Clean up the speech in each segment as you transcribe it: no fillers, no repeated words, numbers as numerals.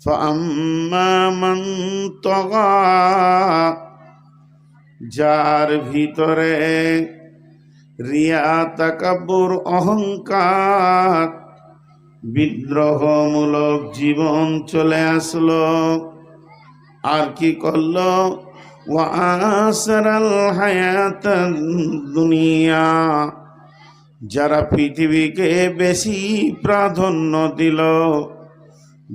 ফাআম্মা মান তাগা, যার ভিতরে রিয়া, তাকাব্বুর, অহংকার, বিদ্রোহমূলক জীবন চলে আসলো, আর কি করলো, ওয়া আসরাল হায়াতাদ দুনিয়া, যারা পৃথিবীকে বেশি প্রাধান্য দিল,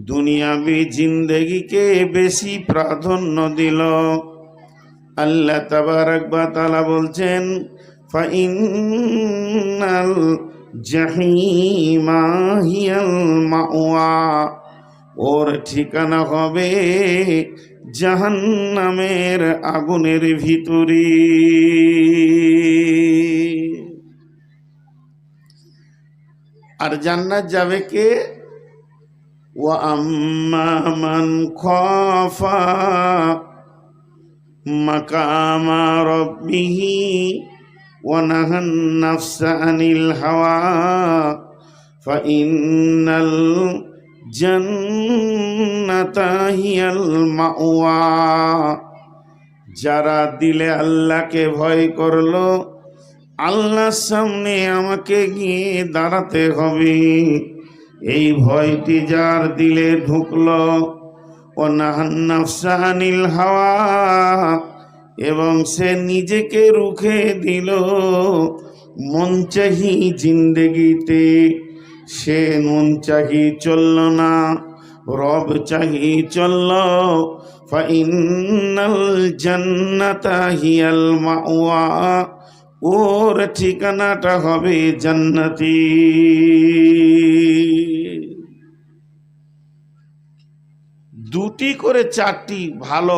দুনিয়াবি জিন্দেগিকে বেশি প্রাধান্য দিল, আল্লাহ তাবারক ওয়া তাআলা বলছেন ফাইন্নাল জাহিমা হিয়াল মাওয়া, ওর ঠিকানা হবে জাহান্নামের আগুনের ভিতরে। আর জান্নাত যাবে কে? ওয়া আম্মা মান খাফা মাকামা রাব্বিহি ওয়া নাহান নাফসা আনিল হাওয়া ফাইন্নাল জান্নাতা হিয়াল মাওয়া, যারা দিলে আল্লাহকে ভয় করলো, আল্লাহর সামনে আমাকে গিয়ে দাঁড়াতে হবে, এই ভয়টি যার দিলে ঢুকলো, ও নাহান নাফসা আনিল হাওয়া, এবং সে নিজেকে রুখে দিল মন চাহি জিন্দেগিতে, সে মন চাহি চলল না, রব চাহি চলল, ফাইন্নাল জান্নাতা হিয়াল মাওয়া, ওর ঠিকানাটা হবে জান্নাতি। দুটি করে চারটি ভালো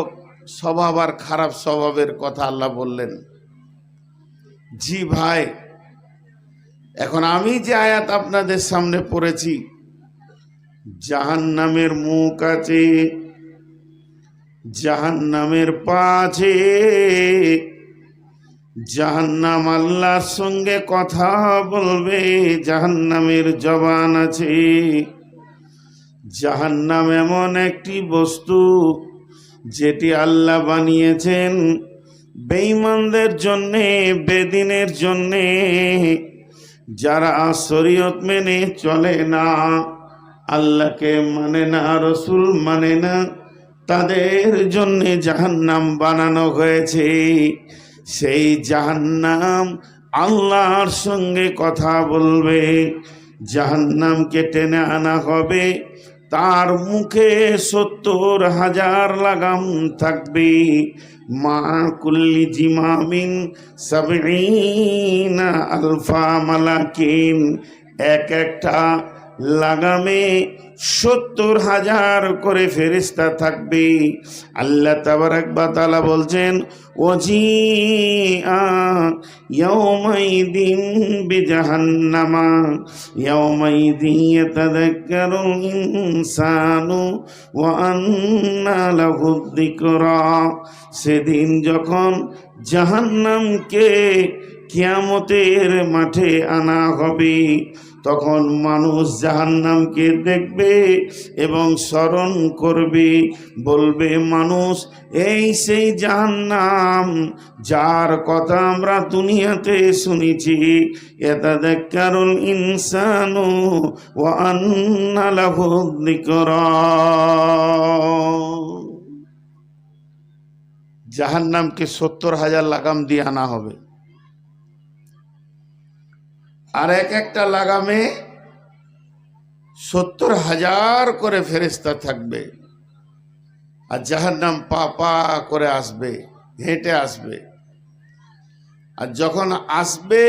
স্বভাব আর খারাপ স্বভাবের কথা আল্লাহ বললেন। জি ভাই, এখন আমি যে আয়াত আপনাদের সামনে পড়েছি, জাহান্নামের মুখ আছে, জাহান্নামের পা আছে, জাহান্নাম আল্লাহর সঙ্গে কথা বলবে, জাহান্নামের জবান আছে। জাহান্নাম এমন একটি বস্তু যেটি আল্লাহ বানিয়েছেন বেঈমানদের জন্যে, বেদিনের জন্যে, যারা শরীয়ত মেনে চলে না, আল্লাহকে মানে না, রসুল মানে না, তাদের জন্যে জাহান্নাম বানানো হয়েছে। সেই জাহান্নাম আল্লাহর সঙ্গে কথা বলবে, জাহান্নামকে টেনে আনা হবে, তার মুখে ৭০,০০০ লাগাম থাকবে, মা কুল্লি জিমামিন ৭০ আলফা মালাকিন, এক একটা লাগামে ৭০,০০০ করে ফেরেশতা থাকবে। আল্লাহ তাবারক ওয়া তাআলা বলছেন ওয়াজিআ ইয়াউমাইদিন বিজাহান্নামা ইয়াউমাইদিন ইয়াতাযাক্কারুল ইনসানু ওয়া আন্না লাহুদ যিকরা, সেদিন যখন জাহান্নামকে কিয়ামতের মাঠে আনা হবে, তখন মানুষ জাহান্নামকে দেখবে এবং স্মরণ করবে, বলবে মানুষ এই সেই জাহান্নাম যার কথা আমরা দুনিয়াতে শুনেছি, ইয়াতাযাক্কারুল ইনসানু ওয়া আন্না লাহু যিকরা। জাহান্নামকে ৭০,০০০ লাগাম দিয়ে আনা হবে, আর এক একটা লাগামে ৭০,০০০ করে ফেরেশতা থাকবে, আর জাহান্নাম পা পা করে আসবে, হেঁটে আসবে। আর যখন আসবে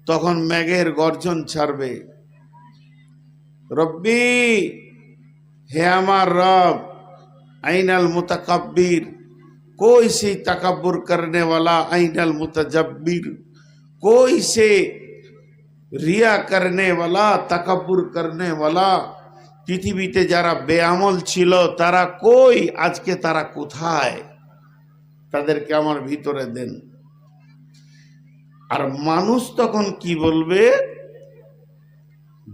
তখন মেঘের গর্জন ছাড়বে, রব্বি, হে আমার রব, আইনাল মুতাকাব্বির, कोई से तकब्बुर करने वाला, आइनल मुतजब्बिर, कोई से रिया करने वाला, तकब्बुर करने वाला, পৃথিবীতে যারা বেআমল ছিল তারা কই, আজকে তারা কোথায়, তাদেরকে আমার ভিতরে দেন। আর মানুষ তখন কি বলবে,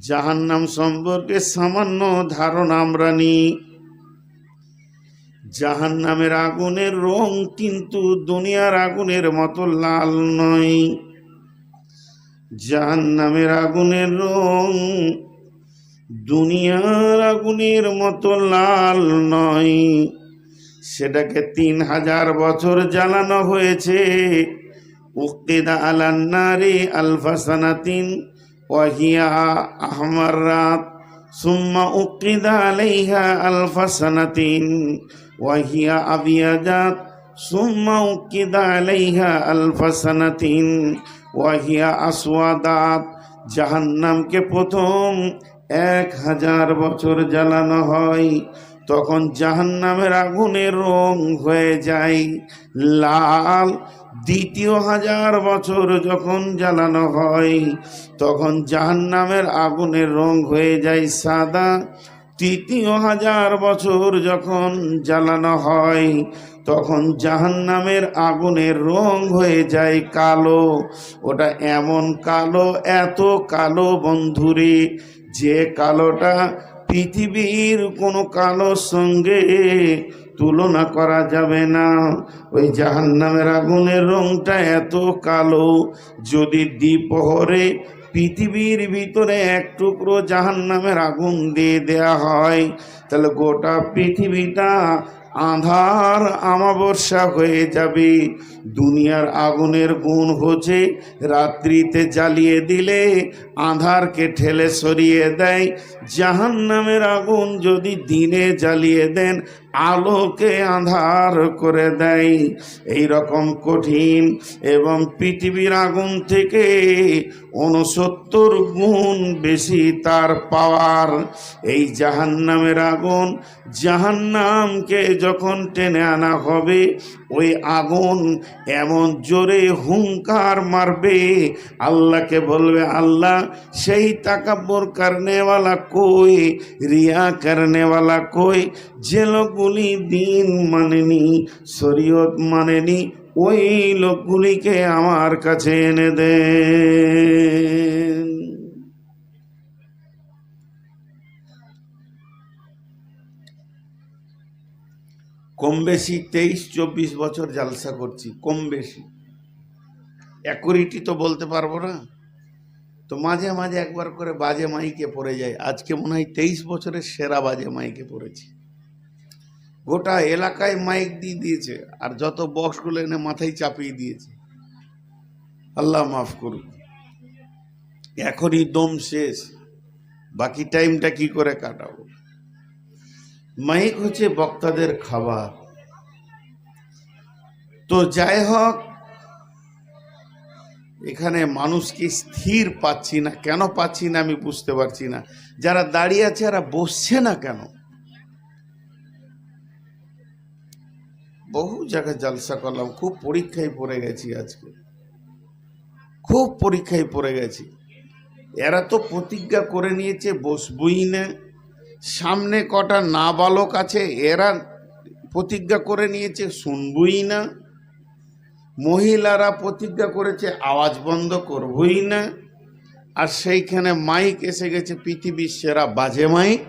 জাহান্নাম সম্পর্কে সামান্য ধারণা আমরা নিই। জাহান্নামের আগুনের রং কিন্তু দুনিয়ার আগুনের মতো লাল নয়। জাহান্নামের আগুনের রং দুনিয়ার আগুনের মতো লাল নয়। সেটাকে 3000 বছর জ্বালানো হয়েছে। উক্তিদা আলান নারি আলফা সানাতিন ওয়া হিয়া আহমারাত সুম্মা উক্তিদা আলাইহা আলফা সানাতিন ওয়া হিয়া আবিয়াজাত সুম্মা উক্তিদা আলাইহা আলফা সানাতিন ওয়া হিয়া আসওয়াদাত। জাহান্নামকে প্রথম 1000 বছর জ্বালানো হয়, তখন জাহান্নামের আগুনের রং হয়ে যায় লাল। দ্বিতীয় 1000 বছর যখন জ্বালানো হয়, তখন জাহান্নামের আগুনের রং হয়ে যায় সাদা। তৃতীয় 1000 বছর যখন জ্বালানো হয়, তখন জাহান্নামের আগুনের রং হয়ে যায় কালো। ওটা এমন কালো, এত কালো বন্ধুরে, যে কালোটা পৃথিবীর কোনো কালোর সঙ্গে তুলনা করা যাবে না। ওই জাহান্নামের আগুনের রংটা এত কালো, যদি দ্বিপ্রহরে পৃথিবীর ভিতরে এক টুকরো জাহান্নামের আগুন দিয়ে দেয়া হয়, তাহলে গোটা পৃথিবীটা আঁধার আমাবস্যা হয়ে যাবে। দুনিয়ার আগুনের গুণ হচ্ছে রাত্রিতে জ্বালিয়ে দিলে আঁধারকে ঠেলে সরিয়ে দেয়। জাহান্নামের আগুন যদি দিনে জ্বালিয়ে দেন, আলোকে আঁধার করে দেয়। এই রকম কঠিন এবং পৃথিবীর আগুন থেকে 69 গুণ বেশি তার পাওয়ার। এই জাহান্নামের আগুন, জাহান্নামকে যখন টেনে আনা হবে, ওই আগুন এমন জোরে হুঙ্কার মারবে, আল্লাহকে বলবে, আল্লাহ সেই তাকাব্বুর করনেওয়ালা কই, রিয়া করনেওয়ালা কই, যে লোকগুলি দিন মানেনি, শরীয়ত মানেনি, ওই লোকগুলিকে আমার কাছে এনে দেন। কম বেশি 23-24 বছর জালসা করছি, কম বেশি অ্যাকুরেটি তো বলতে পারবো না, তো মাঝে মাঝে একবার করে বাজে মাইকে পড়ে যায়। আজকে মনে হয় 23 বছরের সেরা বাজে মাইকে পড়েছি। গোটা এলাকায় মাইক দিয়ে দিয়েছে, আর যত বক্সগুলো এনে মাথায় চাপিয়ে দিয়েছে। আল্লাহ মাফ করুক। এখনই দম শেষ, বাকি টাইমটা কি করে কাটাবো? মাইক হচ্ছে বক্তাদের খাবার। তো যাই হোক, এখানে মানুষকে স্থির পাচ্ছি না। কেন পাচ্ছি না আমি বুঝতে পারছি না। যারা দাঁড়িয়ে আছে এরা বসছে না কেন? বহু জায়গায় জলসা করলাম, খুব পরীক্ষায় পড়ে গেছি। আজকে খুব পরীক্ষায় পড়ে গেছি। এরা তো প্রতিজ্ঞা করে নিয়েছে বসবই না। সামনে কটা নাবালক আছে, এরা প্রতিজ্ঞা করে নিয়েছে শুনবই না। মহিলারা প্রতিজ্ঞা করেছে আওয়াজ বন্ধ করবই না। আর সেইখানে মাইক এসে গেছে পৃথিবীর সেরা বাজে মাইক,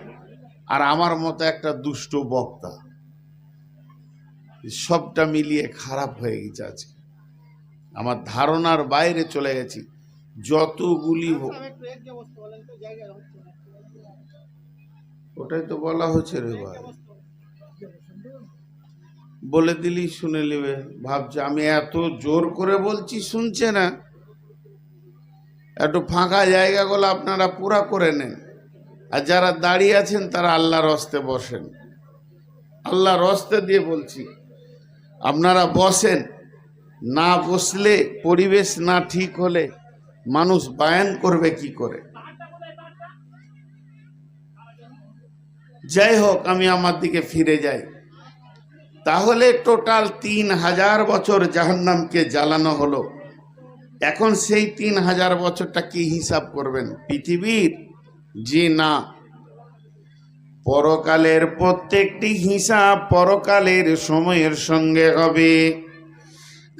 আর আমার মতো একটা দুষ্ট বক্তা। সবটা মিলিয়ে খারাপ হয়ে গেছে। আজকে আমার ধারণার বাইরে চলে গেছি। যতগুলি ওটাই তো বলা হচ্ছে রে ভাই, বলে দিলি শুনে নেবে। ভাবছে আমি এত জোর করে বলছি শুনছে না। একটু ফাঁকা জায়গাগুলো আপনারা পুরা করে নেন, আর যারা দাঁড়িয়ে আছেন তারা আল্লাহর হস্তে বসেন। আল্লাহর হস্তে দিয়ে বলছি, আপনারা বসেন। না বসলে, পরিবেশ না ঠিক হলে মানুষ বায়ান করবে কি করে? যাই হোক, আমি আমার দিকে ফিরে যাই। তাহলে টোটাল 3000 বছর জাহান্নামকে জ্বালানো হলো। এখন সেই 3000 বছরটা কি হিসাব করবেন? পৃথিবীর? জি না, পরকালের প্রত্যেকটি হিসাব পরকালের সময়ের সঙ্গে হবে।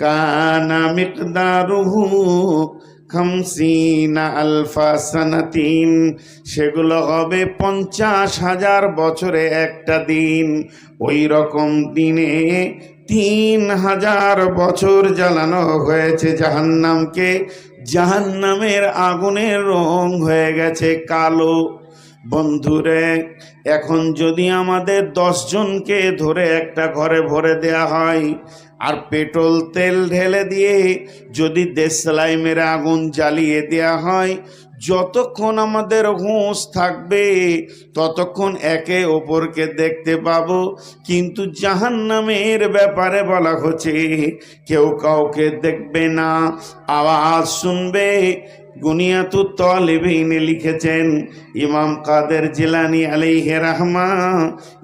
কানা মিকদারুহু খামসিনা আলফা সানাতিন, সেগুলো হবে 50,000 বছরে একটা দিন। ওই রকম দিনে 3,000 বছর জ্বালানো হয়েছে জাহান্নামকে। জাহান্নামের আগুনের রং হয়ে গেছে কালো। বন্ধুরে, এখন যদি আমাদের 10 জনকে ধরে একটা ঘরে ভরে দেয়া হয়, আর পেট্রোল তেল ঢেলে দিয়ে যদি দেশলাই মেরে আগুন জ্বালিয়ে দেয়া হয়, যতক্ষণ আমাদের হুঁশ থাকবে ততক্ষণ একে অপরকে দেখতে পাবো। কিন্তু জাহান্নামের ব্যাপারে বলা হচ্ছে কেউ কাউকে দেখবে না, আওয়াজ শুনবে। গুনিয়াতুত তালিবিন লিখেছেন ইমাম কাদের জিলানী আলাইহি রাহমা,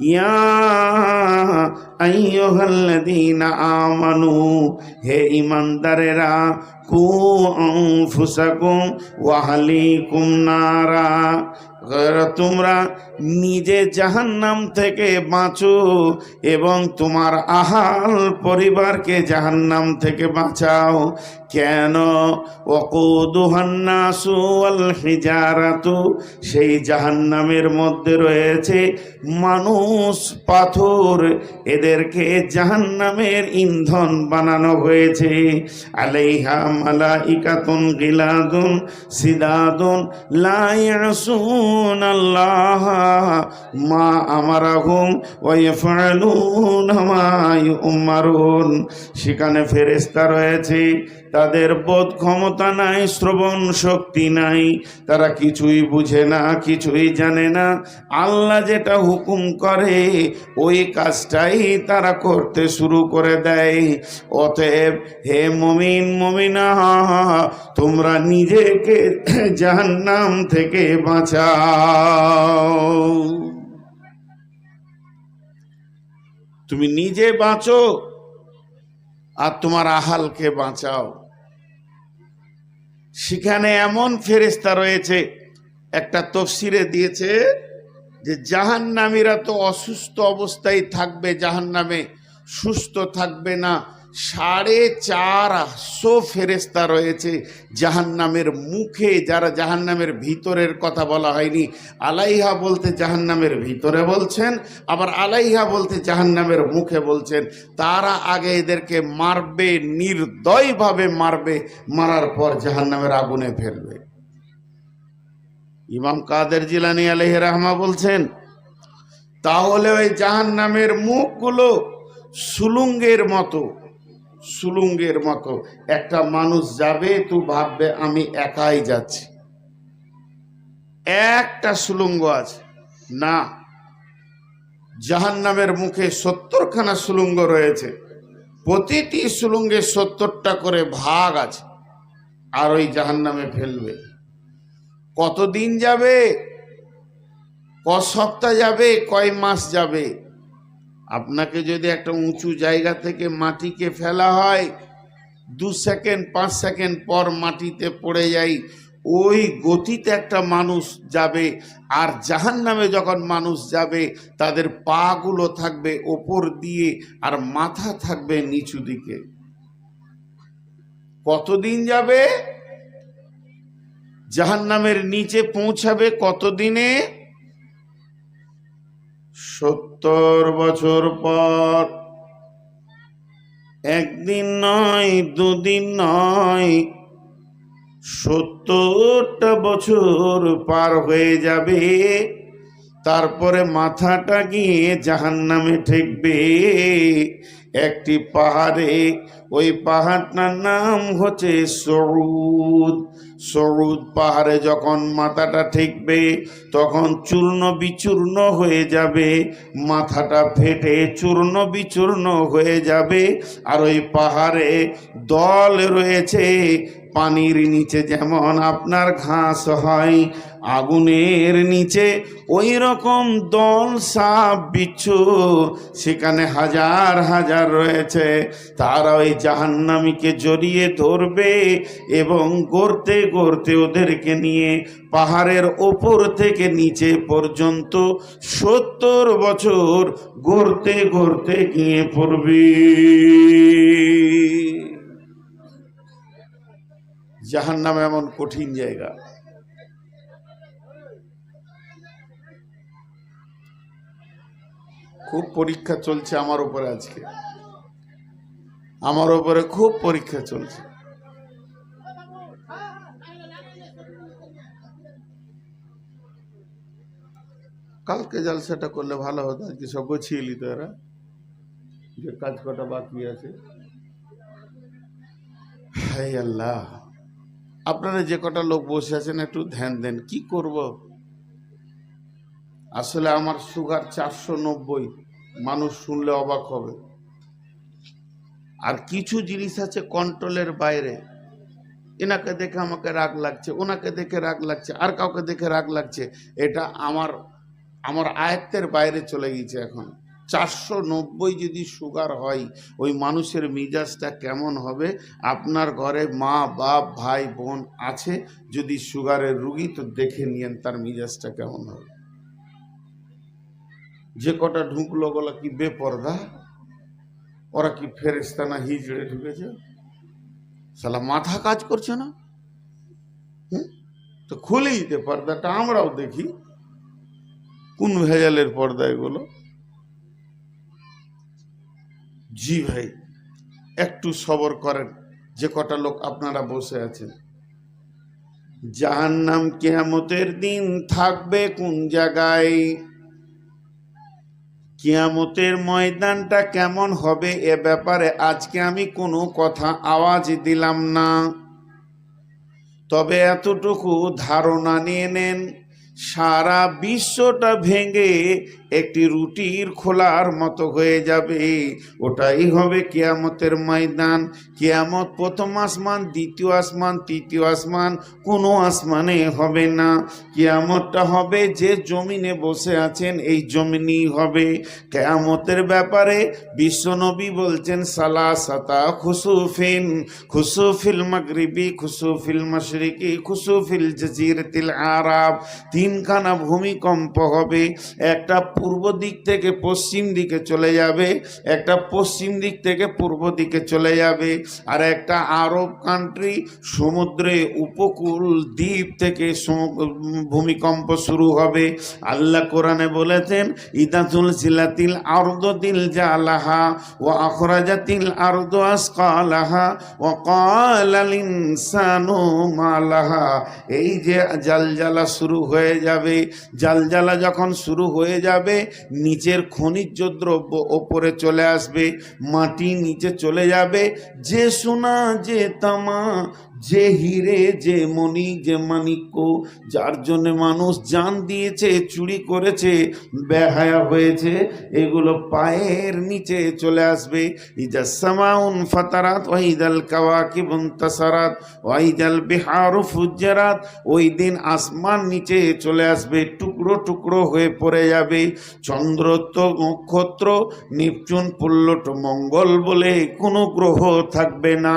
ইয়া আইয়ুহাল্লাযীনা আমানু, হে ঈমানদারেরা, কু আনফুসাকুম ওয়া আহলিকুম নারা, তোমরা নিজে জাহান্নাম থেকে বাঁচো এবং তোমার আহাল পরিবারকে জাহান্নাম থেকে বাঁচাও। কেন? ওয়াকুদুহান নাসু ওয়াল হিজারাতু, সেই জাহান্নামের মধ্যে রয়েছে মানুষ, পাথর, এদেরকে জাহান্নামের ইন্ধন বানানো হয়েছে। আলাইহা মালাইকাতুন গিলাদুন সিদাদুন লা ইয়াসুনাল্লাহ মা আমারাহুম ওয়া ইয়াফআলুনা মা ইউমারুন, সেখানে ফেরেশতা রয়েছে, তাদের বোধ ক্ষমতা নাই, শ্রবণ শক্তি নাই, তারা কিছুই বুঝে না, কিছুই জানে না। আল্লাহ যেটা হুকুম করে ওই কাজটাই তারা করতে শুরু করে দেয়। অতএব হে মুমিন মুমিনা, তোমরা নিজেকে জাহান্নাম থেকে বাঁচাও। তুমি নিজে বাঁচো আর তোমার আহালকে বাঁচাও। সেখানে এমন ফেরেশতা রয়েছে, একটা তফসিরে দিয়েছে যে জাহান্নামীরা তো অসুস্থ অবস্থায় থাকবে, জাহান্নামে সুস্থ থাকবে না। 450 ফেরেশতা রয়েছে জাহান্নামের মুখে, যারা জাহান্নামের ভিতরের কথা বলা হয়নি। আলাইহা বলতে জাহান্নামের ভিতরে বলছেন, আবার আলাইহা বলতে জাহান্নামের মুখে বলছেন। তারা আগে এদেরকে মারবে, নির্দয়ভাবে মারবে, মারার পর জাহান্নামের আগুনে ফেলবে। ইমাম কাদের জিলানী আলাইহি রাহমা বলছেন, তাহলে ওই জাহান্নামের মুখগুলো সুলুঙ্গের মতো, সুলুঙ্গের মতো। একটা মানুষ যাবে, তো ভাববে আমি একাই যাচ্ছি, একটা সুলুঙ্গ আছে না। জাহান্নামের মুখে 70খানা সুলুঙ্গ রয়েছে, প্রতিটি সুলুঙ্গে 70টা করে ভাগ আছে, আর ওই জাহান্নামে ফেলবে। কতদিন যাবে, ক সপ্তাহ যাবে, কয় মাস যাবে? আপনাকে যদি একটা উঁচু জায়গা থেকে মাটিকে ফেলা হয়, 2 সেকেন্ড 5 সেকেন্ড পর মাটিতে পড়ে যায়, ওই গতিতে একটা মানুষ যাবে। আর জাহান্নামে যখন মানুষ যাবে, তাদের পা গুলো থাকবে ওপর দিয়ে আর মাথা থাকবে নিচু দিকে। কতদিন যাবে? জাহান্নামের নিচে পৌঁছাবে কতদিনে? 70 বছর পর। একদিন নয়, দুদিন নয়, 70টা বছর পার হয়ে যাবে। তারপরে মাথাটা গিয়ে জাহান্নামে ঠেকবে একটি পাহাড়ে। ওই পাহাড়টার নাম হচ্ছে সরুদ। সরুদ পাহাড়ে যখন মাথাটা ঠেকবে, তখন চূর্ণ বিচূর্ণ হয়ে যাবে, মাথাটা ফেটে চূর্ণ বিচূর্ণ হয়ে যাবে। আর ওই পাহাড়ে দল রয়েছে, পানির নিচে যেমন আপনার ঘাস হয়, আগুনের নিচে ওই রকম দল, সাপ বিচ্ছু সেখানে হাজার হাজার রয়েছে। তারা ওই জাহান্নামীকে জড়িয়ে ধরবে এবং গড়তে গড়তে ওদেরকে নিয়ে পাহাড়ের ওপর থেকে নিচে পর্যন্ত 70 বছর গড়তে গড়তে গিয়ে পড়বে। জাহান্নাম এমন কঠিন জায়গা। খুব পরীক্ষা চলছে আমার উপরে, আজকে আমার উপরে খুব পরীক্ষা চলছে। কালকে জালসাটা করলে ভালো হতো, আজকে সব গুছিয়ে নিত এরা, যে কাজ কটা বাকি আছে। হায় আল্লাহ, আপনারা যে কটা লোক বসে আছেন একটু ধ্যান দেন। কি করব, আসলে আমার সুগার 490, মানুষ শুনলে অবাক হবে। আর কিছু জিনিস আছে কন্ট্রোলের বাইরে। এনাকে দেখে আমাকে রাগ লাগছে, ওনাকে দেখে রাগ লাগছে, আর কাউকে দেখে রাগ লাগছে। এটা আমার আয়ত্তের বাইরে চলে গেছে। এখন 490 যদি সুগার হয়, ওই মানুষের মিজাজটা কেমন হবে? আপনার ঘরে মা বাপ ভাই বোন আছে যদি সুগারের রুগী, তো দেখে নিয়েন তার মিজাজটা কেমন হবে। যে কটা ঢুকলো বলা কি বেপরদা, ওরা কি ফেরেশতা না হিজড়ে ঢুকেছে? শালা মাথা কাজ করছে না। তো খুলে দিতে পর্দাটা, আমরাও দেখি কোন ভেজালের পর্দা এগুলো। জি ভাই, একটু সবর করেন। যে কটা লোক আপনারা বসে আছেন, জাহান্নাম কিয়ামতের দিন থাকবে কোন জায়গায়, কিয়ামতের ময়দানটা কেমন হবে, এ ব্যাপারে আজকে আমি কোনো কথা আওয়াজ দিলাম না। তবে এতটুকু ধারণা নিয়ে নেন, সারা বিশ্বটা ভেঙে একটি রুটির খোলার মতো হয়ে যাবে। ওটাই হবে কিয়ামতের ময়দান। কিয়ামত প্রথম আসমান, দ্বিতীয় আসমান, তৃতীয় আসমান, কোনো আসমানে হবে না। কিয়ামতটা হবে যে জমিনে বসে আছেন এই জমিনই হবে। কিয়ামতের ব্যাপারে বিশ্বনবী বলছেন সালাসাতা খুসুফিন, খুসুফিল মাগরিবি, খুসুফিল মাশরিকি, খুসুফিল জাজিরাতিল আরব। তিনখানা ভূমিকম্প হবে। একটা পূর্ব দিক থেকে পশ্চিম দিকে চলে যাবে, একটা পশ্চিম দিক থেকে পূর্ব দিকে চলে যাবে, আর একটা আরব কান্ট্রি সমুদ্রে উপকূল দ্বীপ থেকে ভূমিকম্প শুরু হবে। আল্লাহ কোরআনে বলেছেন ইদাতুল জিলাতিল আরদু জিলজালাহা ওয়া আখরাজাতিল আরদু আসকালাহা ওয়া ক্বালাল ইনসানু মা লাহা। এই যে জালজালা শুরু হয়ে যাবে, জালজালা যখন শুরু হয়ে যাবে, নিচের খনিজ দ্রব্য ওপরে চলে আসবে, মাটি নিচে চলে যাবে। যে সোনা, যে তামা, যে হিরে, যে মণি, যে মানিক্য, যার জন্য মানুষ জান দিয়েছে, চুরি করেছে, বেহায়া হয়েছে, এগুলো পায়ের নিচে চলে আসবে। ইজা সামাউন ফাতারাত ওয়া ইদাল কাওয়াকিবুন তাসারাত ওয়া ইদাল বিহারু ফুজ্জারাত। ওই দিন আসমান নিচে চলে আসবে, টুকরো টুকরো হয়ে পড়ে যাবে। চন্দ্র তো, নক্ষত্র, নেপচুন, প্লুটো, মঙ্গল বলে কোনো গ্রহ থাকবে না।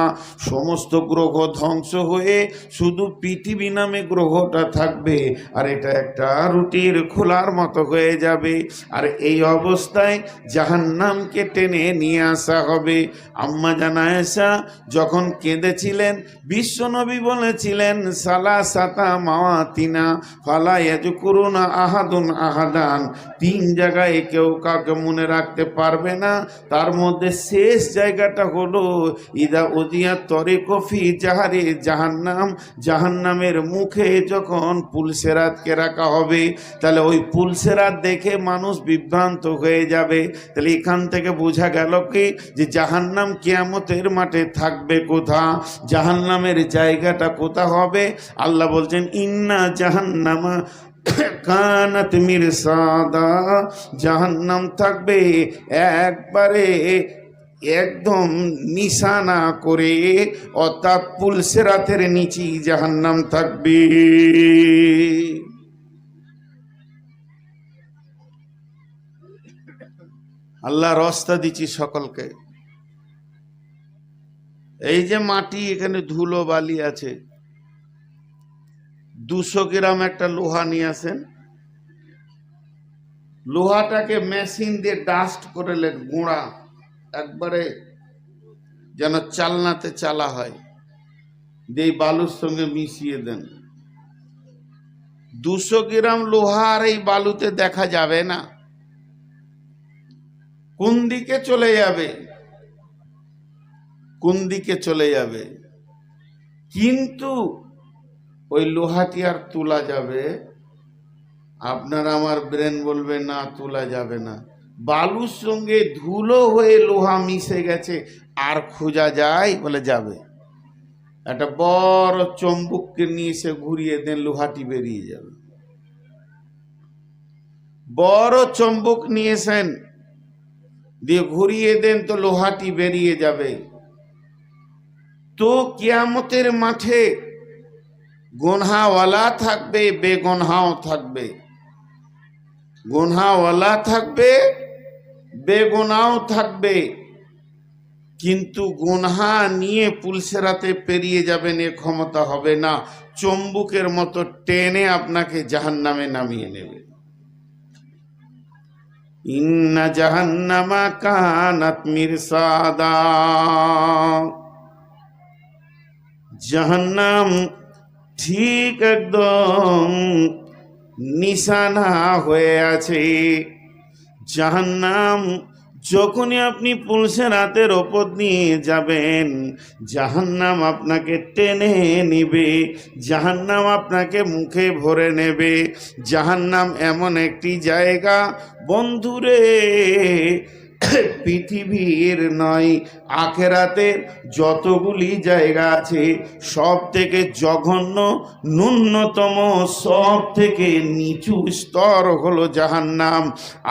সমস্ত গ্রহ ধ্বংস হয়ে শুধু পৃথিবী নামে গ্রহটা থাকবে, আর এটা একটা রুটির খোলার মতো হয়ে যাবে। আর এই অবস্থায় জাহান্নামকে টেনে নিয়ে আসা হবে। আম্মা জান আয়েশা যখন কেঁদেছিলেন, বিশ্বনবী বলেছিলেন সালাসাতা মাওয়াতিনা ফালা ইয়াজকুরুনা আহাদুন আহাদান। তিন জায়গায় কেউ কাউকে মনে রাখতে পারবে না, তার মধ্যে শেষ জায়গাটা হলো ইদা উদিয়া তরিকু ফি জাহারি জাহান্নাম। জাহান্নামের মুখে যখন পুলসেরাতকে রাখা হবে, তাহলে ওই পুলসেরাত দেখে মানুষ বিভ্রান্ত হয়ে যাবে। তাহলে এখান থেকে বোঝা গেল কি, যে জাহান্নাম কিয়ামতের মাঠে থাকবে কোথা, জাহান্নামের জায়গাটা কোথা হবে। আল্লাহ বলছেন ইন্না জাহান্নামা কানাত মিরসাদা। জাহান্নাম থাকবে একবারে একদম নিশানা করে, অর্থাৎ পুলসেরাতের নিচেই জাহান্নাম থাকবে। আল্লাহ রাস্তা দিচ্ছি সকলকে। এই যে মাটি, এখানে ধুলো বালি আছে, 200 গ্রাম একটা লোহা নিয়ে আসেন, লোহাটাকে মেশিন দিয়ে ডাস্ট করে গুঁড়া, একবারে যেন চালনাতে চালা হয়, দিয়ে বালুর সঙ্গে মিশিয়ে দেন। 200 গ্রাম লোহা আর এই বালুতে দেখা যাবে না, কোন দিকে চলে যাবে, কোন দিকে চলে যাবে। কিন্তু ওই লোহাটি আর তোলা যাবে? আপনার আমার ব্রেন বলবে না, তোলা যাবে না। বালুর সঙ্গে ধুলো হয়ে লোহা মিশে গেছে, আর খোঁজা যায়? বলে যাবে। একটা বড় চম্বুককে নিয়ে এসে ঘুরিয়ে দেন, লোহাটি বেরিয়ে যাবে। বড় চম্বুক নিয়েছেন, দিয়ে ঘুরিয়ে দেন তো লোহাটি বেরিয়ে যাবে। তো কিয়ামতের মাঠে গুনহাওয়ালা থাকবে, বেগুনহাও থাকবে। গুনহাওয়ালা থাকবে, বেগুনাও থাকবে। কিন্তু গুনহা নিয়ে পুলসেরাতে পেরিয়ে যাবেন এ ক্ষমতা হবে না। চম্বুকের মতো টেনে আপনাকে জাহান্নামে নামিয়ে নেবে। ইন্না জাহান্নামা কানাত মিরসাদা, জাহান্নাম ঠিক একদম নিশানা হয়ে আছে। জাহান্নাম যখনই আপনি পুলসেরাতের ওপর নিয়ে যাবেন, জাহান্নাম আপনাকে টেনে নিবে, জাহান্নাম আপনাকে মুখে ভরে নেবে। জাহান্নাম এমন একটি জায়গা বন্ধুরে, পৃথিবীর নয় আখেরাতের যতগুলি জায়গা আছে সব থেকে জঘন্য, ন্যূনতম, সব থেকে নিচু স্তর হলো জাহান্নাম।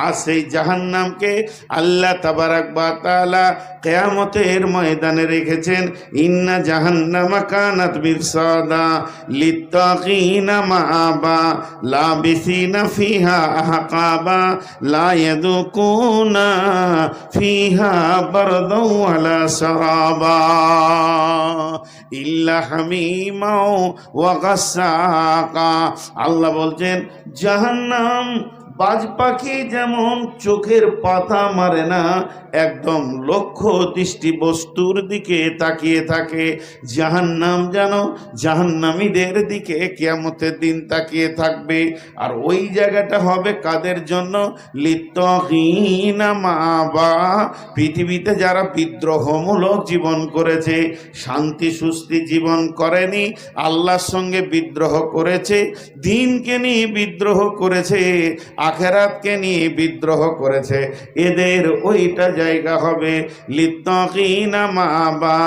আর সেই জাহান্নামকে আল্লাহ তাবারাক ওয়া তাআলা কিয়ামতের ময়দানে রেখেছেন। ইন্না জাহান্নামা কানাত মিরসাদা লিত্তাকিনা মাআবা লাবিসিনা ফিহা আহকাবা লা ইয়াদুকুনা ফিহা বারদাও ওয়ালা সারাবা ইল্লা হামিমাও ওয়া গাসসাকা। আল্লাহ বলছেন জাহান্নাম বাজ পাখি যেমন চোখের পাতা মারে না, একদম লক্ষ্য দৃষ্টি বস্তুর দিকে তাকিয়ে থাকে, জাহান্নাম যেন জাহান্নামীদের দিকে কিয়ামতের দিন তাকিয়ে থাকবে। আর ওই জায়গাটা হবে কাদের জন্য? লিত্তাকিনা মাআবা, পৃথিবীতে যারা বিদ্রোহমূলক জীবন করেছে, শান্তি সুস্থি জীবন করেনি, আল্লাহর সঙ্গে বিদ্রোহ করেছে, দ্বীনকে নিয়ে বিদ্রোহ করেছে, আখেরাতকে নিয়ে বিদ্রোহ করেছে, এদের ওইটা জায়গা হবে লিত্তাকিনা মাআবা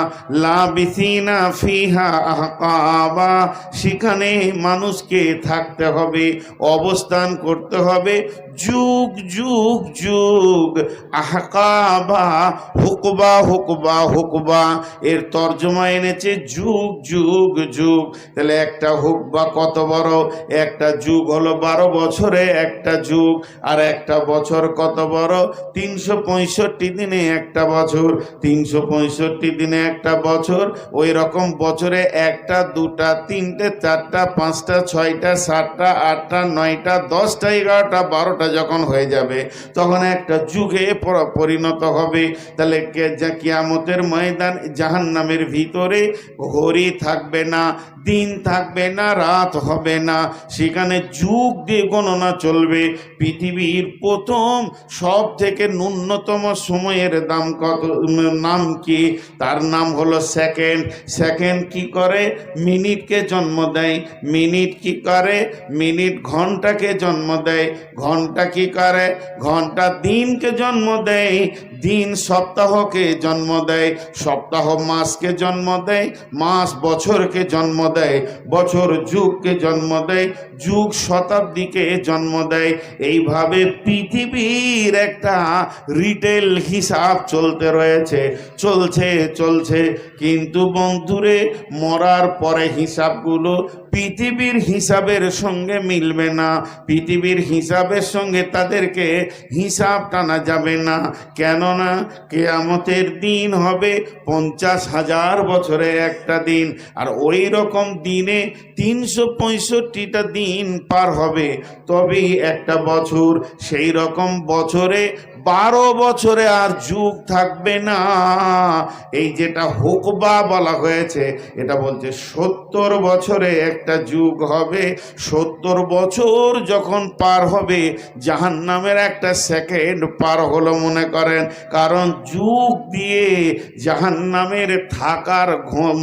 লাবিসিনা ফিহা আহকাবা। সেখানে মানুষকে থাকতে হবে, অবস্থান করতে হবে যুগ যুগ যুগ। আহকাবা হুকবা, হুকবা হুকবা এর তর্জমা এনেছে যুগ যুগ যুগ। তাহলে একটা হুকবা কত বড়? একটা যুগ হলো 12 বছরে একটা যুগ, আর একটা বছর কত বড়? 365 দিনে একটা বছর, 365 দিনে একটা বছর। ওই রকম বছরে একটা, দুটা, তিনটে, চারটা, পাঁচটা, ছয়টা, সাতটা, আটটা, নয়টা, 10টা, 11টা, 12টা যখন হয়ে যাবে তখন একটা যুগে পরিণত হবে। তাহলে কিয়ামতের ময়দান জাহান্নামের ভিতরে ঘড়ি থাকবে না, দিন থাকবে না, রাত হবে না, সেখানে যুগ দিয়ে গণনা চলবে। পৃথিবীর প্রথম সব থেকে ন্যূনতম সময়ের দাম কত? নাম কি? তার নাম হলো সেকেন্ড। সেকেন্ড কি করে? মিনিটকে জন্ম দেয়। মিনিট কি করে? মিনিট ঘন্টাকে জন্ম দেয়। ঘন্টা কি করে? ঘন্টা দিনকে জন্ম দেয়। দিন সপ্তাহকে জন্ম দেয়। সপ্তাহ মাসকে জন্ম দেয়। মাস বছরকে জন্ম দেয়। বছর যুগকে জন্ম দেয়। যুগ শতাব্দীকে জন্ম দেয়। এইভাবে পৃথিবীর একটা রিটেল হিসাব চলতে রয়েছে, চলছে। কিন্তু বন্ধুরে, মরার পরে হিসাবগুলো পৃথিবীর হিসাবের সঙ্গে মিলবে না। পৃথিবীর হিসাবের সঙ্গে তাদেরকে হিসাব টানা যাবে না। কেননা কিয়ামতের দিন হবে 50,000 বছরে একটা দিন, আর ওই রকম দিনে 365টা দিন পার হবে তবেই একটা বছর। সেই রকম বছরে 12 বছরে আর যুগ থাকবে না। এই যেটা হুকবা বলা হয়েছে এটা বলছে 70 বছরে একটা যুগ হবে। 70 বছর যখন পার হবে জাহান্নামের একটা সেকেন্ড পার হলো মনে করেন। কারণ যুগ দিয়ে জাহান্নামের থাকার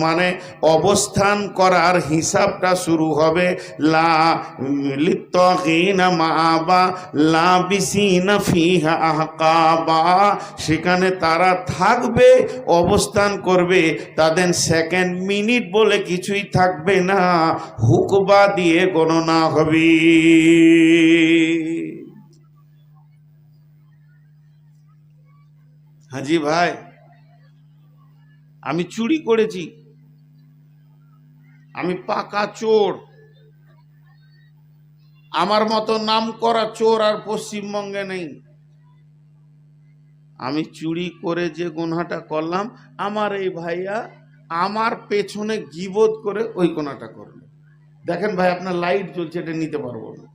মানে অবস্থান করার হিসাবটা শুরু হবে। লা লিত্তাগিনা মাআবা লাবিসিনা ফিহা আহকাবা, সেখানে তারা থাকবে, অবস্থান করবে, তাদের সেকেন্ড মিনিট বলে কিছুই থাকবে না, হুকবা দিয়ে গণনা হবে। হাজি ভাই, আমি চুরি করেছি, আমি পাকা চোর, আমার মতো নাম করা চোর আর পশ্চিমবঙ্গে নেই। আমি চুরি করে যে গুনাহটা করলাম, আমার এই ভাইয়া আমার পেছনে গীবত করে ওই গুনাহটা করলো। দেখেন ভাই, আপনার লাইট জ্বলছে, এটা নিতে পারবো না।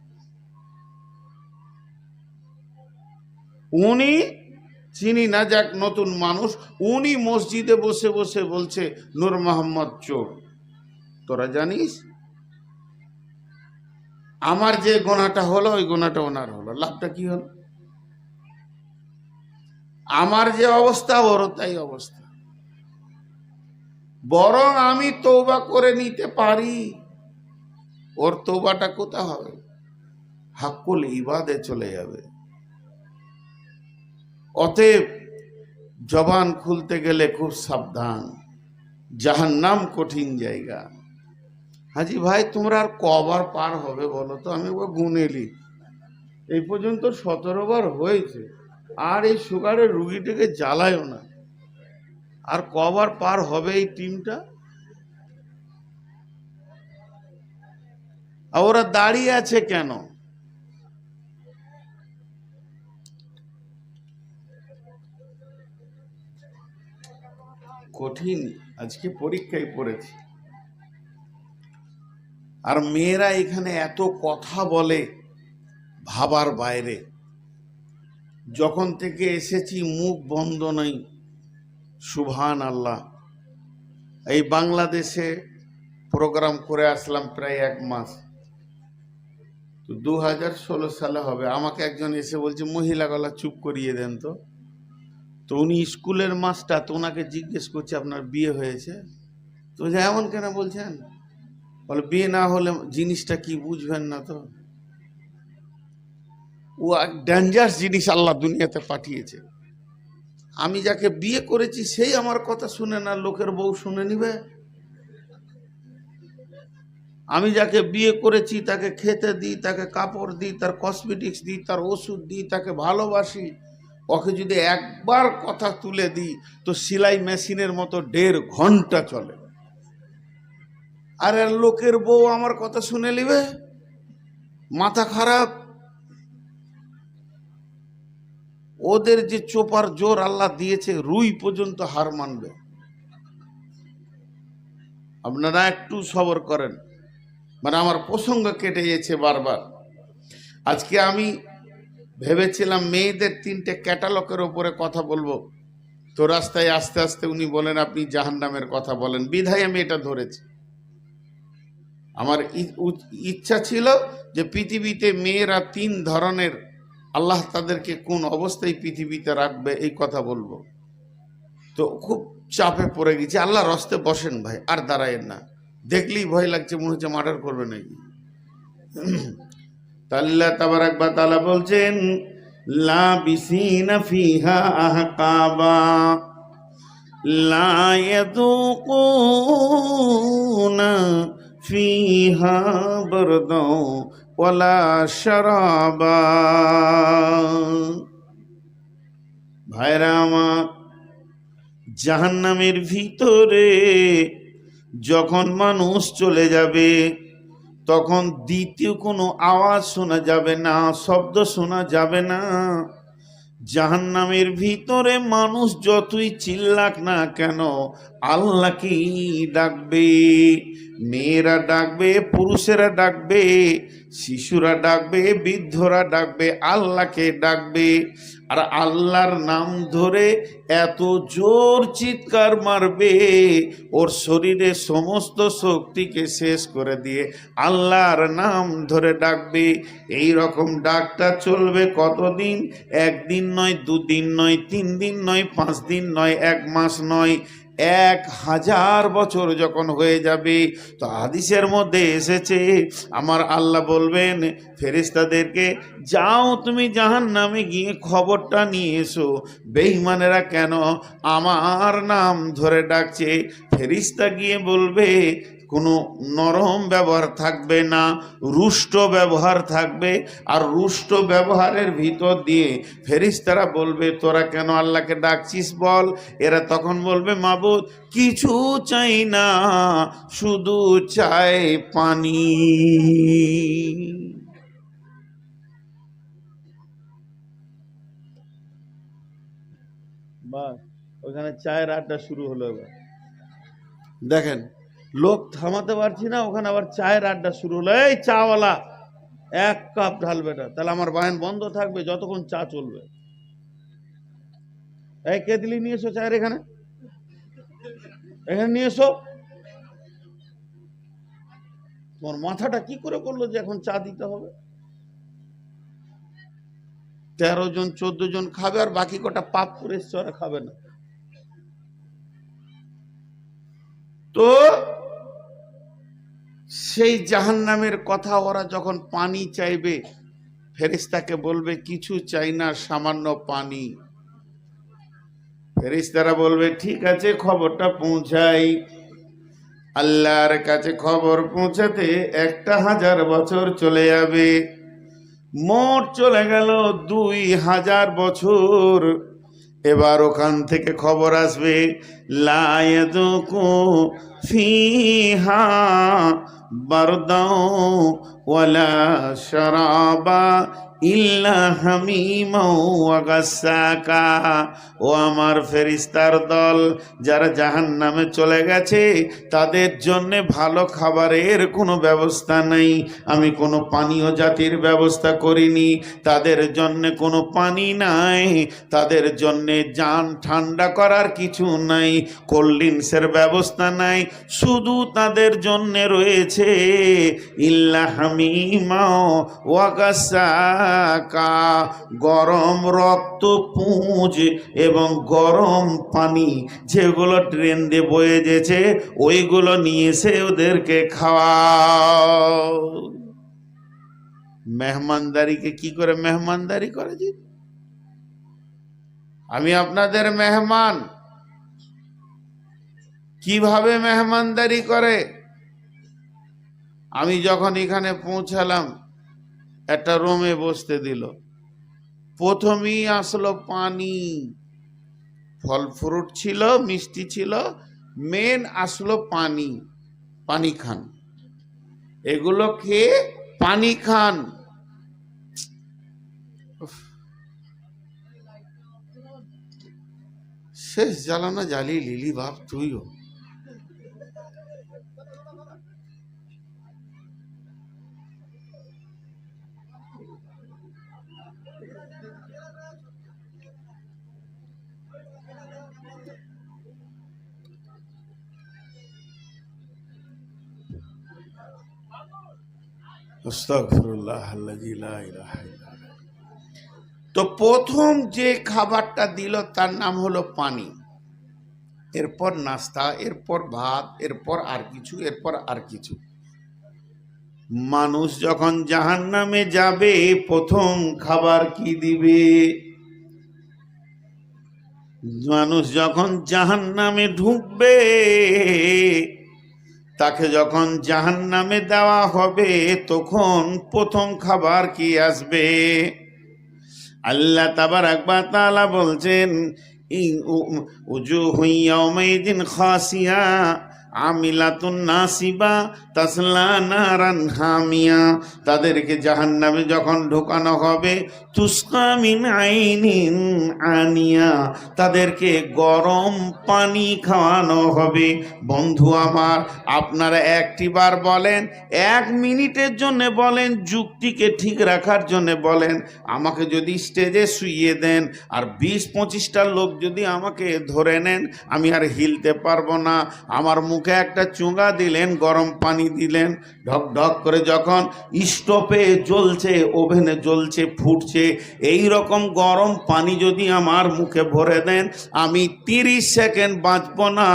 উনি চিনি না, যাক নতুন মানুষ, উনি মসজিদে বসে বসে বলছে নূর মোহাম্মদ চোর। তোরা জানিস আমার যে গোনাটা হলো ওই গোনাটা ওনার হলো, লাভটা কি হলো? আমার যে অবস্থা ওরও তাই অবস্থা। বরং আমি তওবা করে নিতে পারি, ওর তওবাটা কোথা হবে? হাক্কুল ইবাদে চলে যাবে। অতএব জবান খুলতে গেলে খুব সাবধান, জাহান্নাম কঠিন জায়গা। হাজি ভাই, তোমরা আর কবার পার হবে বলো তো? আমি গুনেলি এই পর্যন্ত 17 বার হয়েছে। আর এই সুগারের রুগীটাকে জ্বালায়ও না। আর কবার পার হবে এই টিমটা? আর ওরা দাঁড়িয়ে আছে কেন? কঠিন আজকে পরীক্ষায় পড়েছি। আর মেয়েরা এখানে এত কথা বলে ভাবার বাইরে। যখন থেকে এসেছি মুখ বন্ধ নেই। সুবহান আল্লাহ। এই বাংলাদেশে প্রোগ্রাম করে আসলাম প্রায় 1 মাস। তো 2016 সালে হবে। আমাকে একজন এসে বলছে, মহিলা গলা চুপ করিয়ে দেন তো। তো উনি স্কুলের মাস্টার, তো ওনাকে জিজ্ঞেস করছে আপনার বিয়ে হয়েছে? তো এমন কেন বলছেন? বলে বিয়ে না হলে জিনিসটা কি বুঝবেন না তো? ও এক ডেঞ্জারাস জিনিস আল্লাহ দুনিয়াতে পাঠিয়েছে। আমি যাকে বিয়ে করেছি সেই আমার কথা শুনে না, লোকের বউ শুনে নিবে? আমি যাকে বিয়ে করেছি তাকে খেতে দিই, তাকে কাপড় দিই, তার কসমেটিক্স দিই, তার ওষুধ দিই, তাকে ভালোবাসি। ওকে যদি একবার কথা তুলে দিই তো সেলাই মেশিনের মতো 1.5 ঘন্টা চলে। আর লোকের বউ আমার কথা শুনে নিবে? মাথা খারাপ। ওদের যে চোপার জোর আল্লাহ দিয়েছে, রুই পর্যন্ত হার মানবে। আপনারা একটু সবর করেন। মানে আমার প্রসঙ্গ কেটে গেছে বারবার। আজকে আমি ভেবেছিলাম মেয়েদের 3টে ক্যাটালগের ওপরে কথা বলবো, তো রাস্তায় আস্তে আস্তে উনি বলেন আপনি জাহান্নামের কথা বলেন, বিধায় আমি এটা ধরেছি। আমার ইচ্ছা ছিল যে পৃথিবীতে মেয়েরা 3 ধরনের, আল্লাহ তাদেরকে কোন অবস্থায় পৃথিবীতে রাখবে এই কথা বলবো। তো খুব চাপে পড়ে গেছি। আল্লাহ রস্তে বসেন ভাই, আর দাঁড়ায়েন না। দেখলেই ভয় লাগছে, মনে হচ্ছে মার্ডার করবে নাকি। আল্লাহ তাবারাক ওয়া তাআলা বলছেন লাবিসিনা ফিহা আহকাবা লা ইয়াযুকুনা ফিহা বারদাও ওয়ালা শারাবা। ভাইরা আমার, জাহান্নামের ভিতরে যখন মানুষ চলে যাবে তখন দ্বিতীয় কোনো আওয়াজ শোনা যাবে না, শব্দ শোনা যাবে না। জাহান্নামের ভিতরে মানুষ যতই চিল্লাক না কেন আল্লাহকেই ডাকবে। মেয়েরা ডাকবে, পুরুষেরা ডাকবে, শিশুরা ডাকবে, বৃদ্ধরা ডাকবে, আল্লাহকে ডাকবে। আর আল্লাহর নাম ধরে এত জোর চিৎকার মারবে, ওর শরীরে সমস্ত শক্তিকে শেষ করে দিয়ে আল্লাহর নাম ধরে ডাকবে। এই রকম ডাকটা চলবে কতদিন? একদিন নয়, দুদিন নয়, 3 দিন নয়, 5 দিন নয়, 1 মাস নয়, 1000 বছর যখন হয়ে যাবে। তো হাদিসের মধ্যে এসেছে, আমার আল্লাহ বলবেন ফেরেশতাদেরকে, যাও তুমি জাহান্নামে গিয়ে খবরটা নিয়ে এসো, বেঈমানেরা কেন আমার নাম ধরে ডাকছে। ফেরেশতা গিয়ে বলবে, কোনো নরম ব্যবহার থাকবে না, রুষ্ট ব্যবহার থাকবে। আর রুষ্ট ব্যবহারের ভিতর দিয়ে ফেরেশতারা বলবে, তোরা কেন আল্লাহকে ডাকছিস বল। এরা তখন বলবে, মাবুদ কিছু চাই না, শুধু চাই পানি। বাস, ওখানে চায়ের আড্ডা শুরু হলো। এবার দেখেন, লোক থামাতে পারছি না, ওখানে আবার চায়ের আড্ডা শুরু হলো। এই চাওয়ালা 1 কাপ ঢালবে না, তাহলে আমার বায়ান বন্ধ থাকবে যতক্ষণ চা চলবে। এই কেতলি নিয়ে এসো চায়ের, এখানে নিয়ে এসো। তোমার মাথাটা কি করে করলো যে এখন চা দিতে হবে? 13 জন 14 জন খাবে, আর বাকি কটা পাপ করে এসছে, ওরা খাবে না। তো সেই জাহান্নামের কথা ওরা যখন পানি চাইবে, ফেরেশতাকে বলবে কিছু চাই না, সামান্য পানি। ফেরেশতারা বলবে ঠিক আছে, খবরটা পৌঁছাই। আল্লাহর কাছে খবর পৌঁছাতে 1000 বছর চলে যাবে। মোট চলে গেল 2000 বছর। এবার ওখান থেকে খবর আসবে, লা ইয়াযুকু ফিহা বারদাও ওয়ালা শারাবা ইল্লা হামিমাও ওয়া গাসসাকা। ও আমার ফেরেশতার দল, যারা জাহান্নামে চলে গেছে, তাদের জন্যে ভালো খাবারের কোনো ব্যবস্থা নেই। আমি কোনো পানীয় জাতির ব্যবস্থা করিনি, তাদের জন্যে কোনো পানি নাই, তাদের জন্যে জান ঠান্ডা করার কিছু নাই, কোল্ড ড্রিঙ্কসের ব্যবস্থা নাই। শুধু তাদের জন্যে রয়েছে ইল্লা হামিমাও ওয়া গাসসাকা, গরম রক্ত পুঁজ এবং গরম পানি, যেগুলো ট্রেন দিয়ে বয়ে যেছে, ওইগুলো নিয়ে এসে ওদেরকে খাওয়াও। মেহমানদারিকে কি করে মেহমানদারি করে? জি, আমি আপনাদের মেহমান। কিভাবে মেহমানদারি করে? আমি যখন এখানে পৌঁছালাম, একটা রুমে বসতে দিল। প্রথমেই আসলো পানি, ফল ফ্রুট ছিল, মিষ্টি ছিল, মেন আসলো পানি। পানি খান, এগুলো খেয়ে পানি খান। শেষ জ্বালানা জ্বালিয়ে লিলি বাপ তুইও। তো প্রথম যে খাবারটা দিল তার নাম হলো পানি, এরপর নাস্তা, এরপর ভাত, এরপর আর কিছু, এরপর আর কিছু। মানুষ যখন জাহান্নামে যাবে, প্রথম খাবার কি দিবে? মানুষ যখন জাহান্নামে ঢুকবে, তাকে যখন জাহান্নামে দেওয়া হবে, তখন প্রথম খাবার কি আসবে? আল্লাহ তাবারাক ওয়া তাআলা বলছেন, উজুহু ইয়াওমাইযিন খাসিয়া, আমিলাতুন নাসিবা তাসলা নারান হামিয়া, তাদেরকে জাহান্নামে যখন ঢোকানো হবে, তুসকা মিন আইনিন আনিয়া, তাদেরকে গরম পানি খাওয়ানো হবে। বন্ধু আমার, আপনারা একটি বার বলেন, 1 মিনিটের জন্য বলেন, যুক্তিকে ঠিক রাখার জন্য বলেন, আমাকে যদি স্টেজে শুইয়ে দেন আর 20-25টা লোক যদি আমাকে ধরে নেন, আমি আর হিলতে পারবো না। আমার মুখে একটা চুঙা দিলেন, গরম পানি দিলেন, ঢক ঢক করে যখন স্টোভে জ্বলছে, ওভেনে জ্বলছে, ফুটছে, এই রকম গরম পানি যদি আমার মুখে ভরে দেন, আমি 30 সেকেন্ড বাঁচব না,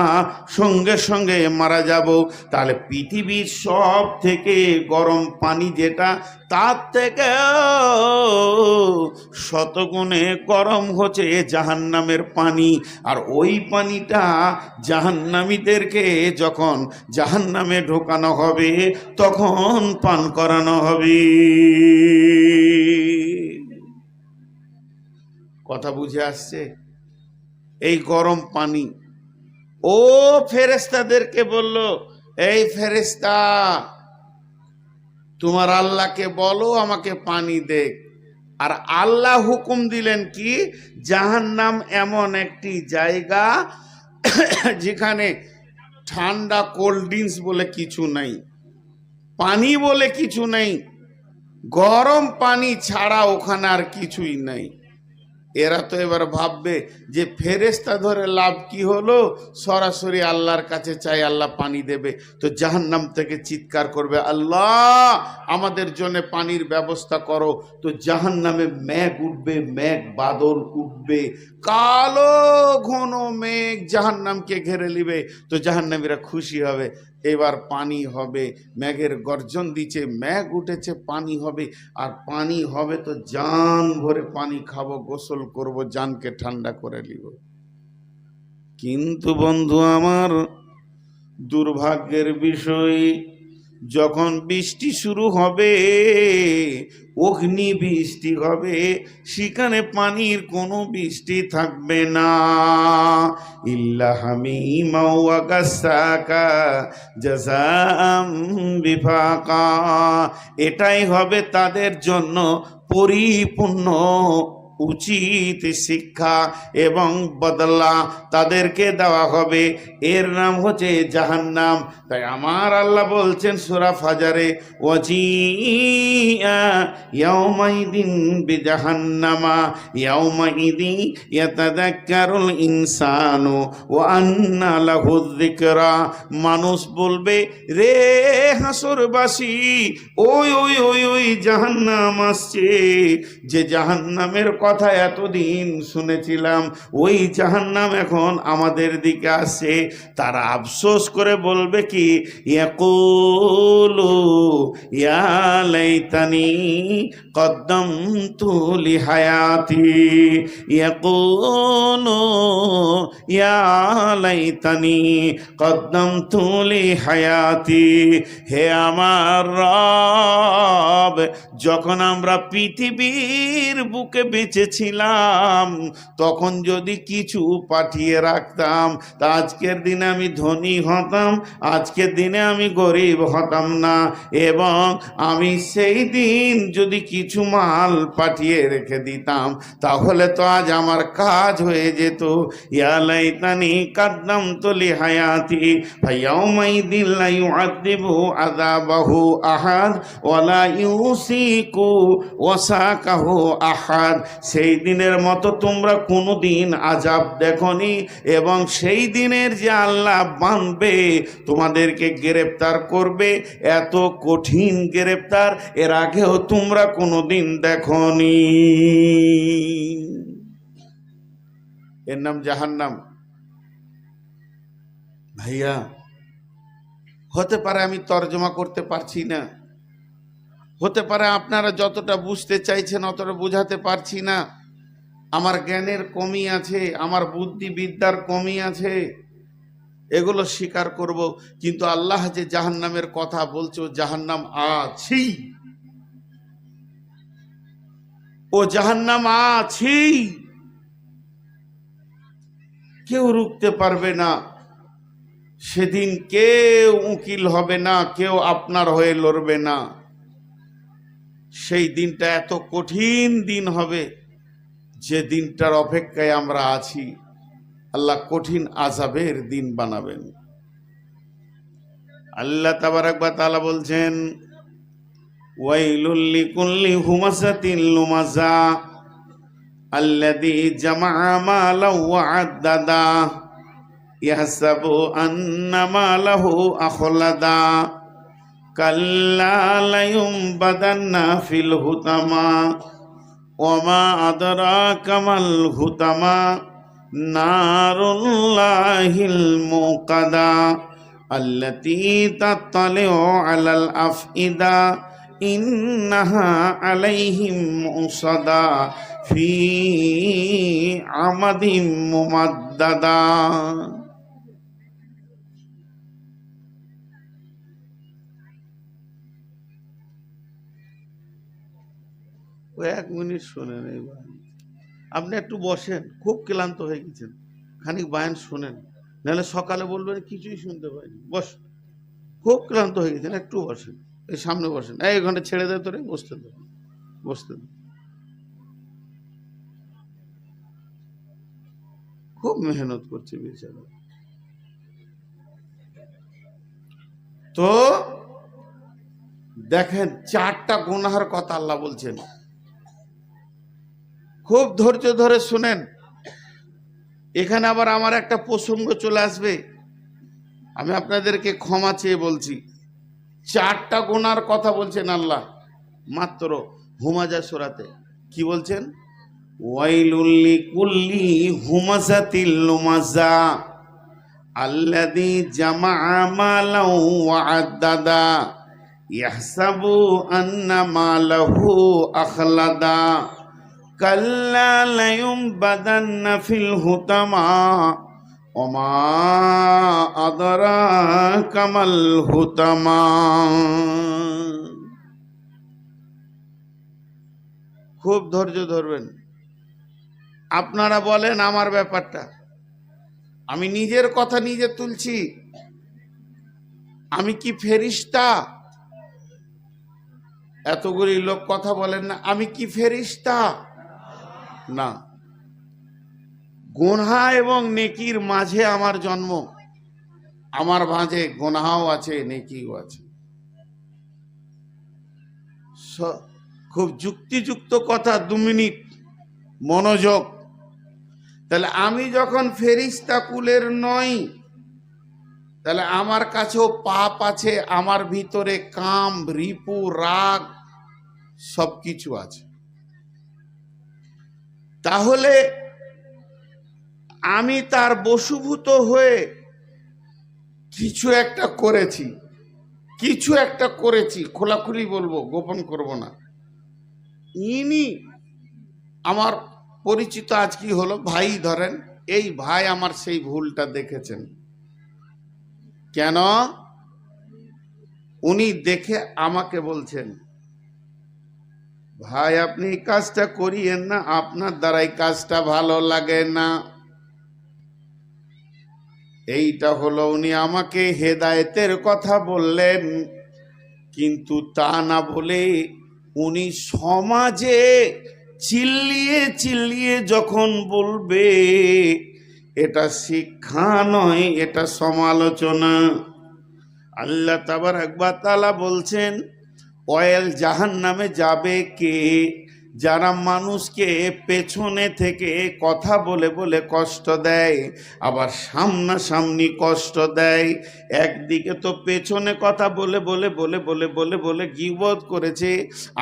সঙ্গে সঙ্গে মারা যাব। তাহলে পৃথিবীর সব থেকে গরম পানি যেটা, তার থেকে শতগুণে গরম হচ্ছে জাহান্নামের পানি। আর ওই পানিটা জাহান্নামীদেরকে যখন জাহান্নামে ঢোকানো হবে, তখন পান করানো হবে। কথা বুঝে আসছে? এই গরম পানি, ও ফেরেশতাদেরকে বলল, এই ফেরেশতা, তোমার আল্লাহকে বলো আমাকে পানি দে। আর আল্লাহ হুকুম দিলেন কি, জাহান্নাম এমন একটি জায়গা যেখানে ঠান্ডা কোল্ড ড্রিঙ্কস বলে কিছু নাই, পানি বলে কিছু নেই, গরম পানি ছাড়া ওখানে আর কিছুই নাই। এরা তো এবার ভাববে যে ফেরেশতা ধরে লাভ কি হলো, সরাসরি আল্লাহর কাছে চাই, আল্লাহ পানি দেবে। তো জাহান্নাম থেকে চিৎকার করবে, আল্লাহ আমাদের জন্য পানির ব্যবস্থা করো। তো জাহান্নামে মেঘ উঠবে, মেঘ বাদল উঠবে, কালো ঘন মেঘ জাহান্নামকে ঘিরে নিবে। তো জাহান্নামীরা খুশি হবে, এবার পানি হবে। মেঘের গর্জন দিচ্ছে, মেঘ উঠেছে, পানি হবে। আর পানি হবে তো জান ভরে পানি খাবো, গোসল করব, জানকে ঠান্ডা করে নিব। কিন্তু বন্ধু আমার, দুর্ভাগ্যের বিষয়, যখন বৃষ্টি শুরু হবে, অগ্নি বৃষ্টি হবে, সেখানে পানির কোনো বৃষ্টি থাকবে না। ইল্লা হামিমা ওয়া গাসসাকা জাযাআম বিফাকা, এটাই হবে তাদের জন্য পরিপূর্ণ উচিত শিক্ষা এবং বদলা তাদেরকে দেওয়া হবে। এর নাম হচ্ছে জাহান্নাম। তাই আমার আল্লাহ বলছেন সূরা ফাজারে, ওয়াজিআ ইয়াউমাইদিন বিজাহান্নামা ইয়াউমাইদি ইয়াতাযাক্কারুল ইনসানু ওয়া আন্না লাহু যিকরা, মানুষ বলবে, রে হাসরবাসী, ওই ওই ওই ওই জাহান্নাম আসছে, যে জাহান্নামের কথা এতদিন শুনেছিলাম, ওই জাহান্নাম এখন আমাদের দিকে আসে। তারা আফসোস করে বলবে কি, ইয়াকুলু ইয়া লাইতানি কদ্দামতু লিহায়াতি, ইয়াকুলু ইয়া লাইতানি কদ্দামতু লিহায়াতি, হে আমার রব, যখন আমরা পৃথিবীর বুকে বেঁচেছিলাম, তখন যদি কিছু পাঠিয়ে রাখতাম, তা আজকের দিনে আমি ধনী হতাম, আজকের দিনে আমি গরিব হতাম না। এবং আমি সেই দিন যদি কিছু মাল পাঠিয়ে রেখে দিতাম, তাহলে তো আজ আমার কাজ হয়ে যেত। ইয়া লাইতানি কাদ্দামতু লিহায়াতি ফায়াউমাইদিন লা ইউআযযিবু আযাবাহু আহাদ ওয়া লা ইউসিকু ওয়াসাকাহু আহাদ, সেই দিনের মতো তোমরা কোনোদিন আযাব দেখনি, এবং সেই দিনের যে আল্লাহ বাঁধবে, তোমাদেরকে গ্রেফতার করবে, এত কঠিন গ্রেফতার এর আগেও তোমরা কোনোদিন দেখনি। এর নাম জাহান্নাম। ভাইয়া, হতে পারে আমি তর্জমা করতে পারছি না, হতে পারে আপনারা যতটা বুঝতে চাইছেন অতটা বোঝাতে পারছি না, আমার জ্ঞানের কমি আছে, আমার বুদ্ধিবিদ্যার কমি আছে, এগুলো স্বীকার করব। কিন্তু আল্লাহ যে জাহান্নামের কথা বলছে, ও জাহান্নাম আছি, ও জাহান্নাম আছি, কেউ রুখতে পারবে না। সেদিন কেউ উকিল হবে না, কেউ আপনার হয়ে লড়বে না। সেই দিনটা এত কঠিন দিন হবে, যে দিনটার অপেক্ষায় আমরা আছি। আল্লাহ কঠিন আযাবের দিন বানাবেন। আল্লাহ তাবারাক ওয়া তাআলা বলছেন, ওয়াইলুল লিকুল্লি হুমাযাতিন লুমাযা আল্লাযী জামা'a মালাও ওয়া আদ্দাদা ইয়াহসাবু আন্না মালাহু আখলাদা কাল্লা লায়ুমবাদান্না ফিল হুতামা ওয়া মা আদরাকা মাল হুতামা নারুল্লাহিল মুকাদা আল্লাতী তাত্তালিউ আলাল আফইদা ইন্নাহা আলাইহিম মুসাদা ফি আমাদিম মুমাদ্দাদা। এক মিনিট শোনেন এই বায়ান। আপনি একটু বসেন, খুব ক্লান্ত হয়ে গেছেন, খানিক বায়ান শোনেন, নাহলে সকালে বলবেন কিছুই শুনতে পাইনি। বস, খুব ক্লান্ত হয়ে গেছেন, একটু বসেন, এই সামনে বসেন। এই ঘন্টা ছেড়ে দেয় তোরে, বসতে দে, বসতে দে। খুব মেহনত করছে বেচারা। তো দেখেন, 4টা গুনাহের কথা আল্লাহ বলছেন। খুব ধৈর্য ধরে শুনেন। এখানে আবার আমার একটা প্রসঙ্গ চলে আসবে, আমি আপনাদেরকে ক্ষমা চেয়ে বলছি। 4টা গুনার কথা বলছেন আল্লাহ মাত্র হুমাযা সূরাতে। কি বলছেন? ওয়াইলুল লিকুল্লি হুমাযাতিল লুমাযা আল্লাযী জামা'a মালাও ওয়া আদ্দাদা ইয়াহসাবু আন্না মালাহু আখলাদা কাল্লা লায়ুমবাদান্না ফিল হুতামা ওয়া মা আদরাকা মাল হুতামা। খুব ধৈর্য ধরবেন। আপনারা বলেন আমার ব্যাপারটা, আমি নিজের কথা নিজে তুলছি। আমি কি ফেরেশতা? এতগুলি লোক কথা বলেন না, আমি কি ফেরেশতা? না। গুনাহ এবং নেকির মাঝে আমার জন্ম, আমার মাঝে গুনাহও আছে, নেকিও আছে। খুব যুক্তিযুক্ত কথা, 2 মিনিট মনোযোগ। তাহলে আমি যখন ফেরেশতা কুলের নই, তাহলে আমার কাছেও পাপ আছে, আমার ভিতরে কাম, রিপু, রাগ সবকিছু আছে। তাহলে আমি তার বশীভূত হয়ে কিছু একটা করেছি, কিছু একটা করেছি, খোলাখুলি বলবো, গোপন করব না। ইনি আমার পরিচিত, আজ কি হলো, ভাই ধরেন, এই ভাই আমার সেই ভুলটা দেখেছেন। কেন? উনি দেখে আমাকে বলছেন, ভাই আপনি এই কাজটা করিয়েন না, আপনার দ্বারা এই কাজটা ভালো লাগে না। এইটা হলো উনি আমাকে হেদায়েতের কথা বললেন, কিন্তু তা না বলে উনি সমাজে চিল্লিয়ে চিল্লিয়ে যখন বলবে, এটা শিক্ষা নয়, এটা সমালোচনা। আল্লাহ তাবারাক ওয়া তাআলা বলছেন, ওয়াইল জাহান্নামে যাবে কে? যারা মানুষকে পেছনে থেকে কথা বলে বলে কষ্ট দেয়, আবার সামনাসামনি কষ্ট দেয়। একদিকে তো পেছনে কথা বলে বলে বলে বলে বলে বলে গীবত করেছে,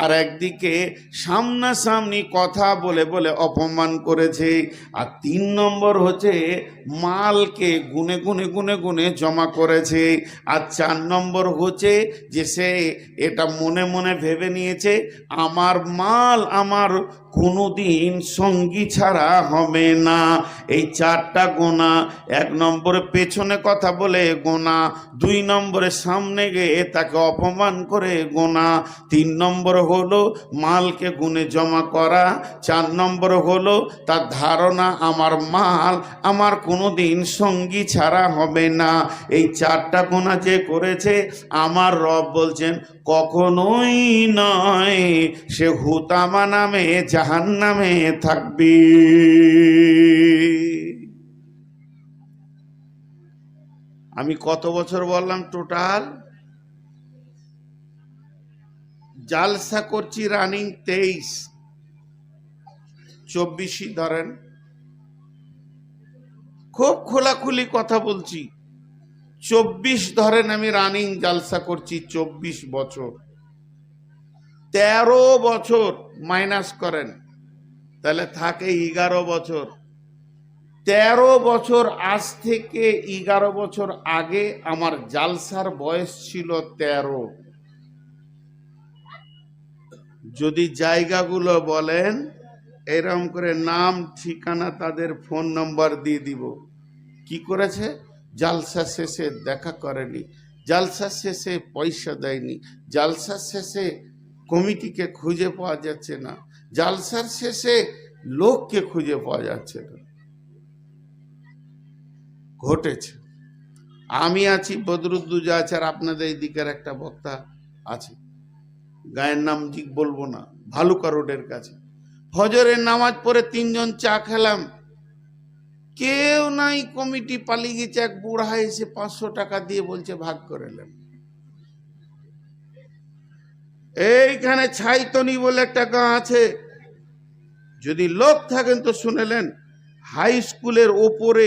আর একদিকে সামনাসামনি কথা বলে বলে অপমান করেছে। আর 3 নম্বর হচ্ছে মালকে গুনে গুনে গুনে গুনে জমা করেছে। আর 4 নম্বর হচ্ছে যে সে এটা মনে মনে ভেবে নিয়েছে, আমার মাল আমার কোনোদিন সঙ্গী ছাড়া হবে না। এই চারটা গোনা, 1 নম্বরে পেছনে কথা বলে গোনা, 2 নম্বরে সামনে গিয়ে তাকে অপমান করে গোনা, 3 নম্বর হলো মালকে গুনে জমা করা, 4 নম্বর হলো তার ধারণা আমার মাল আমার কোনোদিন সঙ্গী ছাড়া হবে না। এই 4টা গোনা যে করেছে আমার রব বলছেন কখনোই নয় সে হুতামা নামে জাহান্নামে থাকবে। আমি কত বছর বললাম টোটাল? জালসা করছি রানিং 23, 24ই ধরেন, খুব খোলাখুলি কথা বলছি। 24 ধরেন আমি রানিং জালসা করছি, 24 বছর। 13 বছর মাইনাস করেন তাহলে থাকে 11 বছর। 13 বছর, আজ থেকে 11 বছর আগে আমার জালসার বয়স ছিল 13। যদি জায়গাগুলো বলেন এরকম করে নাম ঠিকানা তাদের ফোন নাম্বার দিয়ে দিব। কি করেছে? জালসা শেষে দেখা করেনি, জালসা শেষে পয়সা দেয়নি, জালসার শেষে কমিটিকে খুঁজে পাওয়া যাচ্ছে না, জালসার শেষে লোককে খুঁজে পাওয়া যাচ্ছে না। ঘটেছে। আমি আছি, বদরুদ্দুজা আছে, আর আপনাদের এই দিকের একটা বক্তা আছে, গায়ের নাম ঠিক বলবো না, ভালুকা রোডের কাছে। ফজরের নামাজ পড়ে 3 জন চা খেলাম, কেউ নাই, কমিটি পালিয়ে গেছে। এক বুড়া এসে 500 টাকা দিয়ে বলছে ভাগ করে নেন। এইখানে ছাইতনি বলে একটা গাঁ আছে, যদি লোক থাকেন তো শুনেলেন। হাই স্কুলের ওপরে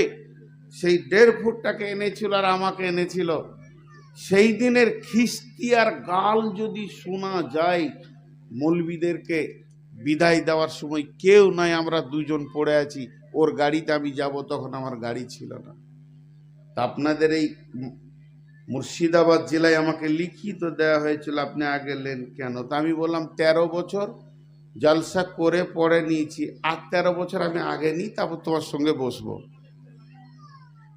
সেই 1.5 ফুটটাকে এনেছিল আর আমাকে এনেছিল। সেই দিনের খিস্তি আর গাল যদি শোনা যায়, মৌলবীদেরকে বিদায় দেওয়ার সময় কেউ নাই, আমরা 2 জন পড়ে আছি। ওর গাড়িতে আমি যাব, তখন আমার গাড়ি ছিল না। তা আপনাদের এই মুর্শিদাবাদ জেলায় আমাকে লিখিত দেওয়া হয়েছিল আপনি আগে নেন কেন? তা আমি বললাম 13 বছর জলসা করে পরে নিয়েছি, আর 13 বছর আমি আগে নিই, তারপর তোমার সঙ্গে বসবো।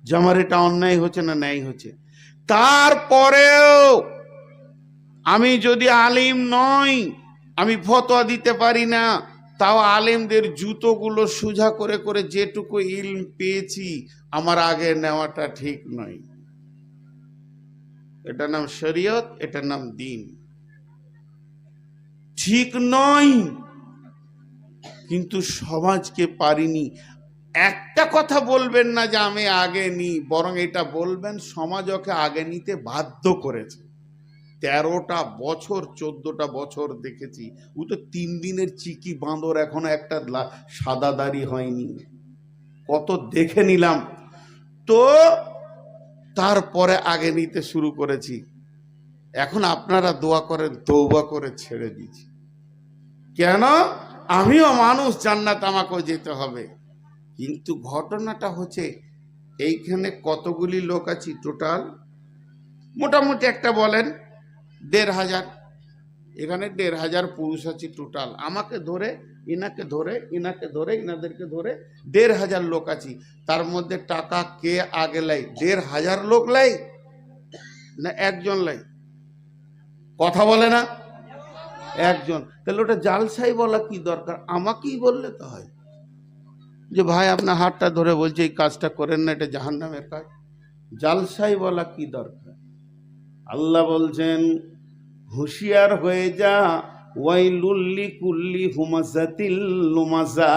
যে আমার এটা অন্যায় হচ্ছে না ন্যায় হচ্ছে। তারপরেও আমি যদি আলিম নই, আমি ফতোয়া দিতে পারি না, তাও আলেমদের জুতোগুলো সোজা করে করে যেটুকু ইলম পেয়েছি আমার আগে নেওয়াটা ঠিক নয়। এটার নাম শরীয়ত, এটার নাম দ্বীন। ঠিক নয়, কিন্তু সমাজকে পারিনি। একটা কথা বলবেন না যে আমি আগে নিই, বরং এটা বলবেন সমাজ ওকে আগে নিতে বাধ্য করেছে। 13টা বছর 14টা বছর দেখেছি। ও তো 3 দিনের চিকি বাঁদর, এখনো একটা সাদা দাড়ি হয়নি। কত দেখে নিলাম, তো তারপরে আগে নিতে শুরু করেছি। এখন আপনারা দোয়া করেন, তওবা করে ছেড়ে দিয়েছি। কেন? আমিও মানুষ, জান্নাত আমাকেও যেতে হবে। কিন্তু ঘটনাটা হচ্ছে এইখানে কতগুলি লোক আছি টোটাল? মোটামুটি একটা বলেন 1,500। এখানে 1,500 পুরুষ আছি টোটাল। আমাকে ধরে, ইনাকে ধরে, ইনাকে ধরে, ইনাদেরকে ধরে 1,500 লোক আছি। তার মধ্যে টাকা কে আগে লাই? 1,500 লোক লাই না একজন লাই? কথা বলে না? একজন। তাহলে ওটা জালসাই বলা কি দরকার? আমাকেই বললে তো হয় যে ভাই আপনার হাতটা ধরে বলছে এই কাজটা করেন না, এটা জাহান্নামের কাজ। জালসাই বলা কি দরকার? আল্লাহ বলছেন হুঁশিয়ার হয়ে যা, ওয়াইলুল লিকুল্লি হুমাযাতিল লুমাযা।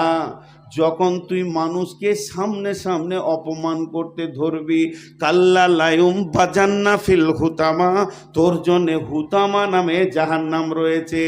যখন তুই মানুষকে সামনে সামনে অপমান করতে ধরবি, কাল্লা লায়ুম বাজান্না ফিল হুতামা, তোর জন্য হুতামা নামে জাহান্নাম রয়েছে।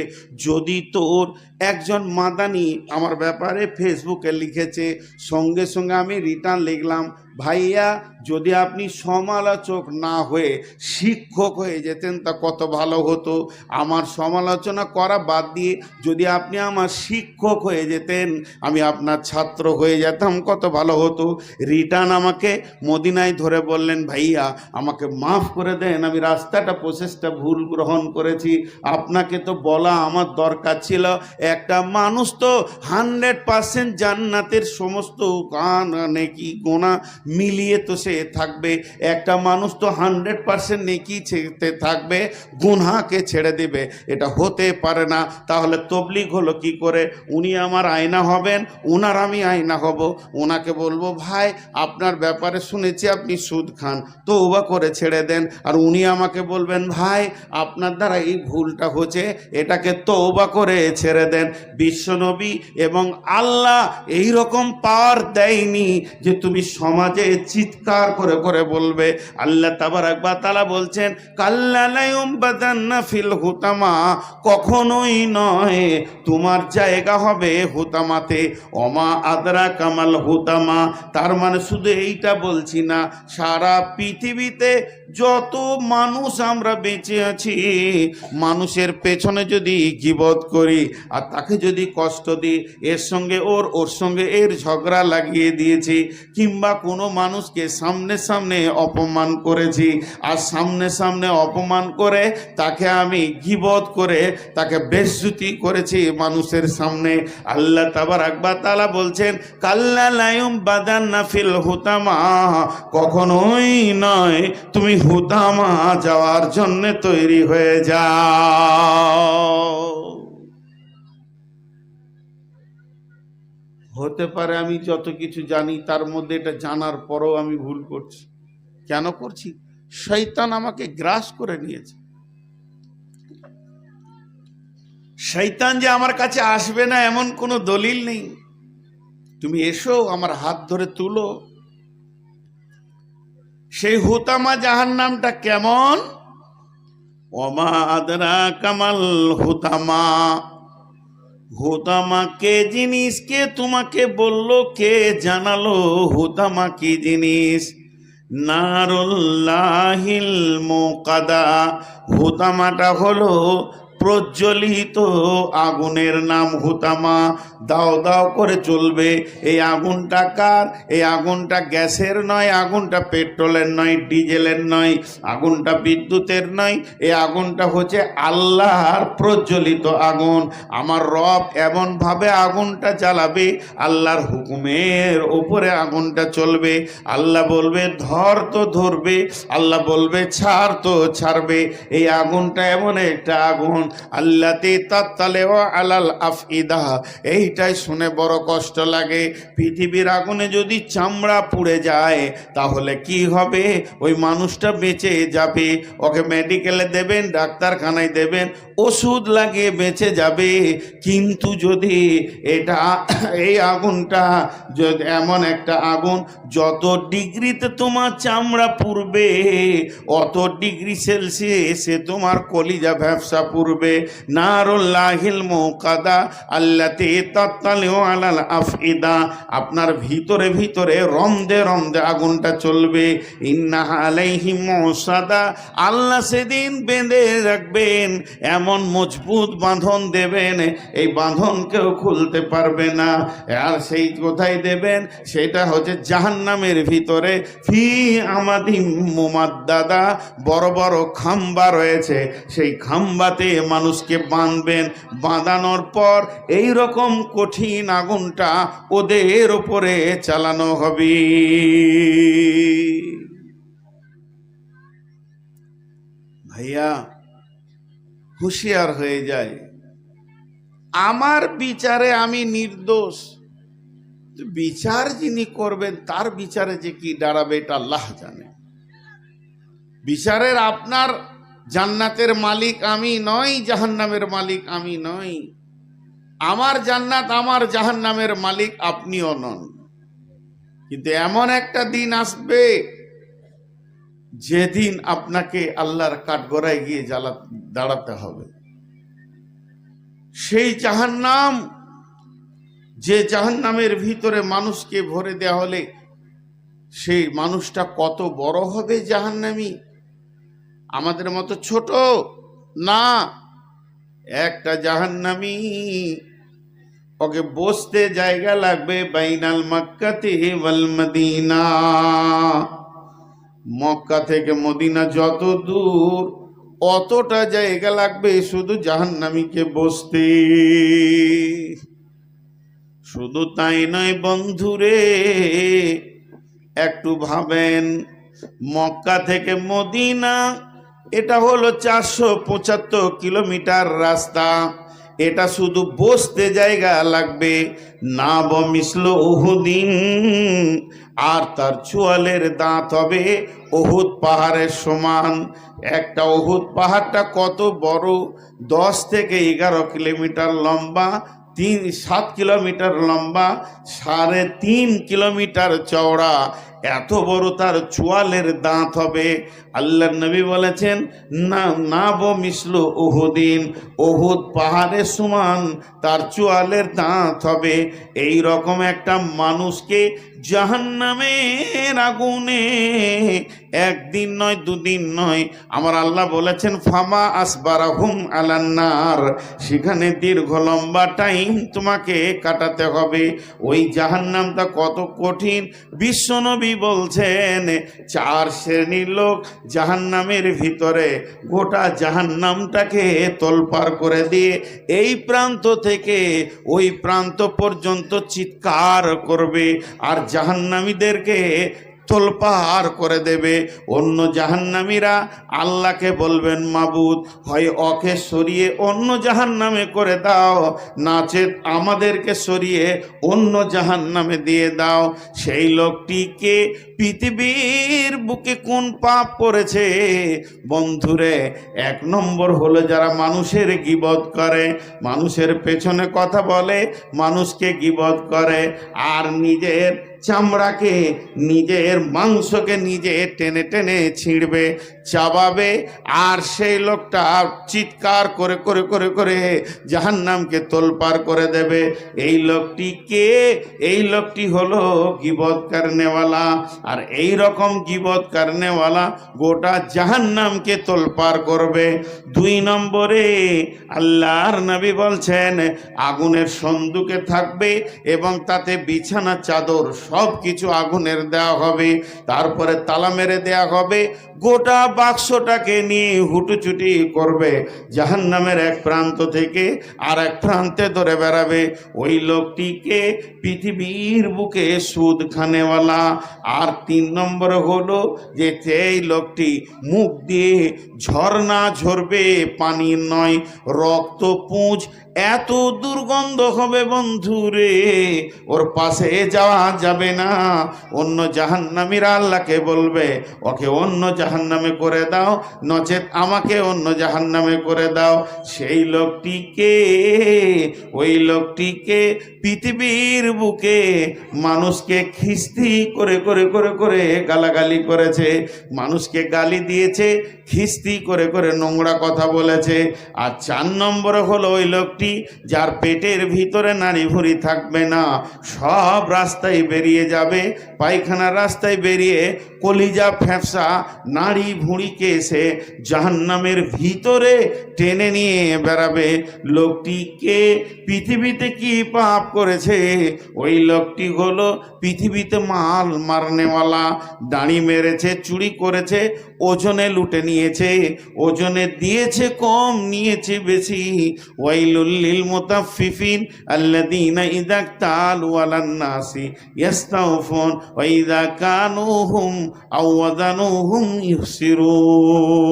যদি তোর একজন মাদানি আমার ব্যাপারে ফেসবুকে লিখেছে, সঙ্গে সঙ্গে আমি রিটার্ন লিখলাম, ভাইয়া যদি আপনি সমালোচক না হয়ে শিক্ষক হয়ে যেতেন তা কত ভালো হতো। আমার সমালোচনা করা বাদ দিয়ে যদি আপনি আমার শিক্ষক হয়ে যেতেন, আমি আপনার ছাত্র হয়ে যেতাম কত ভালো হতো। রিটার্ন আমাকে মদিনায় ধরে বললেন, ভাইয়া আমাকে মাফ করে দেন, আমি রাস্তাটা প্রসেসটা ভুল গ্রহণ করেছি, আপনাকে তো বলা আমার দরকার ছিল। একটা মানুষ তো 100% জান্নাতের সমস্ত গান নেকি গোনা মিলিয়ে তো সে থাকবে, একটা মানুষ তো 100% নেকি ছেড়ে থাকবে, গুনহাকে ছেড়ে দেবে, এটা হতে পারে না। তাহলে তবলিগ হলো কি করে? উনি আমার আয়না হবেন, ওনার আমি আয়না হব। ওনাকে বলবো, ভাই আপনার ব্যাপারে শুনেছি আপনি সুদ খান, তওবা করে ছেড়ে দেন। আর উনি আমাকে বলবেন, ভাই আপনার দ্বারা এই ভুলটা হচ্ছে, এটাকে তওবা করে ছেড়ে দেন। বিশ্বনবী এবং আল্লাহ এই রকম পাওয়ার দেয়নি যে তুমি সমাজে চিৎকার করে করে বলবে। আল্লাহ তাবারাক ওয়া তাআলা বলছেন, কাল্লা লা ইউবাদান্না ফিল হুতামা, কখনোই নয়, তোমার জায়গা হবে হুতামাতে। ওমা আদরা কামাল হুতামা, তার মানে শুধু এইটা বলছি না, সারা পৃথিবীতে যত মানুষ আমরা বেঁচে আছি, মানুষের পেছনে যদি গীবত করি আর তাকে যদি কষ্ট দিই, এর সঙ্গে ওর সঙ্গে এর ঝগড়া লাগিয়ে দিয়েছি, কিংবা কোনো মানুষকে সামনে সামনে অপমান করেছি, আর সামনে সামনে অপমান করে তাকে আমি গীবত করে তাকে বেইজ্জতি করেছি মানুষের সামনে, আল্লাহ তাবারাক ওয়া তাআলা বলছেন, কাল্লা লা ইউবাদান্না ফিল হুতামা, কখনোই নয়, তুমি হুতামা যাওয়ার জন্য তৈরি হয়ে যাও। হতে পারে আমি যত কিছু জানি তার মধ্যে এটা জানার পরও আমি ভুল করছি। কেন করছি? শয়তান আমাকে গ্রাস করে নিয়েছে। শয়তান যে আমার কাছে আসবে না এমন কোনো দলিল নেই। তুমি এসো, আমার হাত ধরে তুলো। সেই হুতামা জাহান্নামটা কেমন? ওমা আদরা কামাল হুতামা, হুতামা কে জিনিস? কে তোমাকে বললো, কে জানালো হুতামা কি জিনিস? নারুল্লাহিল মুকাদা, হুতামাটা হলো প্রজ্বলিত আগুনের নাম হুতামা। দাও দাও করে চলবে। এই আগুনটা কার? এই আগুনটা গ্যাসের নয়, আগুনটা পেট্রোলের নয়, ডিজেলের নয়, আগুনটা বিদ্যুতের নয়, এই আগুনটা হচ্ছে আল্লাহর প্রজ্বলিত আগুন। আমার রব এমনভাবে আগুনটা জ্বালাবে, আল্লাহর হুকুমের ওপরে আগুনটা চলবে। আল্লাহ বলবে ধর তো ধরবে, আল্লাহ বলবে ছাড় তো ছাড়বে। এই আগুনটা এমন একটা আগুন, আল্লাতি তাত্তালেও আলাল আফইদা। এইটাই শুনে বড় কষ্ট লাগে। পৃথিবীর আগুনে যদি চামড়া পুড়ে যায় তাহলে কি হবে? ওই মানুষটা বেঁচে যাবে, ওকে মেডিকেলে দেবেন, ডাক্তারখানায় দেবেন, ওষুধ লাগিয়ে বেঁচে যাবে। কিন্তু যদি এটা এই আগুনটা যদি এমন একটা আগুন, যত ডিগ্রিতে তোমার চামড়া পুড়বে, অত ডিগ্রি সেলসিয়াসে তোমার কলিজা ভ্যাপসা পুড়বে। নারুল্লাহিল মুকাদা আল্লাতী তাত্তালিউ আলাল আফইদা, আপনার ভিতরে ভিতরে রমদে রমদে আগুনটা চলবে। ইন্নাহা আলাইহিম মুসাদা, আল্লাহ সেদিন বেঁধে রাখবেন, এমন মজবুত বাঁধন দেবেন, এই বাঁধন কেউ খুলতে পারবে না। আর সেই কোথায় দেবেন? সেটা হচ্ছে জাহান্নামের ভিতরে। ফি আমাদিম মুমাদ্দাদা, বড় বড় খাম্বা রয়েছে, সেই খাম্বাতে মানুষকে বাঁধবেন। বাঁধানোর পর এই রকম কঠিন আগুনটা ওদের উপরে চালানো হবে। ভাইয়া হুঁশিয়ার হয়ে যায়। আমার বিচারে আমি নির্দোষ, বিচার যিনি করবেন তার বিচারে যে কি দাঁড়াবে এটা আল্লাহ জানে। বিচারের আপনার জান্নাতের মালিক আমি নই, জাহান্নামের মালিক আমি নই। আমার জান্নাত আমার জাহান্নামের মালিক আপনিও নন। কিন্তু এমন একটা দিন আসবে যেদিন আপনাকে আল্লাহর কাঠগড়ায় গিয়ে দাঁড়াতে হবে। সেই জাহান্নাম, যে জাহান্নামের ভিতরে মানুষকে ভরে দেওয়া হলে সেই মানুষটা কত বড় হবে জাহান্নামী? আমাদের মতো ছোট না। একটা জাহান্নামী ওকে বসতে জায়গা লাগবে বাইনাল মক্কাতি ওয়াল মদিনা, মক্কা থেকে মদিনা যত দূর অতটা জায়গা লাগবে শুধু জাহান্নামীকে বসতে। শুধু তাই নয় বন্ধুরে, একটু ভাবেন, মক্কা থেকে মদিনা এটা হলো 475 কিলোমিটার রাস্তা। এটা শুধু বসতে জায়গা লাগবে না বমিসলো উহুদিন, আর তার চোয়ালের দাঁত হবে উহুদ পাহাড়ের সমান। একটা উহুদ পাহাড়টা কত বড়, 10 থেকে 11 কিলোমিটার লম্বা, 7 কিলোমিটার লম্বা, 3.5 কিলোমিটার চওড়া, এত বড় তার চোয়ালের দাঁত হবে। আল্লাহর নবী বলেছেন না না মিসলু উহুদিন, উহুদ পাহাড়ের সমান তার চোয়ালের দাঁত হবে। এই রকম একটা মানুষকে জাহান্নামের আগুনে একদিন নয় দুদিন নয়, আমার আল্লাহ বলেছেন ফামা আসবারাহুম আলান্নার, সেখানে দীর্ঘ লম্বা টাইম তোমাকে কাটাতে হবে। ওই জাহান্নামটা কত কঠিন, বিশ্বনবী বলছেন 4 শ্রেণীর লোক জাহান্নামের ভিতরে গোটা জাহান্নামটাকে তোলপাড় করে দিয়ে এই প্রান্ত থেকে ওই প্রান্ত পর্যন্ত চিৎকার করবে আর জাহান্নামীদেরকে তোলপাড় করে দেবে। অন্য জাহান্নামীরা আল্লাহকে বলবেন মাবুদ, হয় ওকে সরিয়ে অন্য জাহান্নামে করে দাও, নাচেত আমাদেরকে সরিয়ে অন্য জাহান্নামে দিয়ে দাও। সেই লোকটিকে পৃথিবীর বুকে কোন পাপ করেছে বন্ধুরে? 1 নম্বর হলো যারা মানুষের গীবত করে, মানুষের পেছনে কথা বলে, মানুষকে গীবত করে, আর নিজের চামড়াকে, নিজের মাংসকে নিজে টেনে টেনে ছিঁড়বে, চাবাবে, আর সেই লোকটা চিৎকার করে করে করে করে জাহান্নামকে তোলপাড় করে দেবে। এই লোকটি কে? এই লোকটি হলো গীবত করনেওয়ালা। আর এই রকম গীবত করনেওয়ালা গোটা জাহান্নামকে তোলপাড় করবে। 2 নম্বরে আল্লাহর নবী বলছেন আগুনের সন্দুকে থাকবে এবং তাতে বিছানা চাদর সব কিছু আগুনের দেওয়া হবে, তারপরে তালা মেরে দেওয়া হবে, গোটা বাক্সটাকে নিয়ে হুটুচুটি করবে, জাহান্নামের এক প্রান্ত থেকে আর এক প্রান্তে ধরে বেড়াবে। ওই লোকটিকে পৃথিবীর বুকে সুদ খানেওয়ালা। আর 3 নম্বর হলো যে এই লোকটি মুখ দিয়ে ঝর্ণা ঝরবে, পানি নয়, রক্ত পুঁজ, এত দুর্গন্ধ হবে বন্ধুরে, ওর পাশে যাওয়া যাবে না। অন্য জাহান্নামীরা আল্লাহকে বলবে ওকে অন্য জাহান্নামে করে দাও, নচেত আমাকে অন্য জাহান্নামে করে দাও। সেই লোকটিকে, ওই লোকটিকে পৃথিবীর বুকে মানুষকে খিস্তি করে করে করে করে গালাগালি করেছে, মানুষকে গালি দিয়েছে, খিস্তি করে করে নোংরা কথা বলেছে। আর 4 নম্বরে হলো ওই লোকটি যার পেটের ভিতরে নাড়ি ভুঁড়ি থাকবে না, সব রাস্তায় বেরিয়ে যাবে, পায়খানার রাস্তায় বেরিয়ে কলিজা ফ্যাপসা নাড়ি ভুঁড়িকে এসে জাহান্নামের ভিতরে টেনে নিয়ে বেড়াবে। লোকটিকে পৃথিবীতে কি পাপ করেছে? ওই লোকটি হলো পৃথিবীতে মাল মারনেওয়ালা, দাড়ি মেরেছে, চুরি করেছে, ওজনে লুটে নিয়েছে, ওজনে দিয়েছে কম, নিয়েছে বেশি। ওয়াইলুল লিল মুতাফফিফিন আল্লাযীনা ইযা ক্তালু আলান নাসি ইস্তাওফুন ওয়া ইযা কানুহুম আও ওয়াজানুহুম ইউখসিরুন।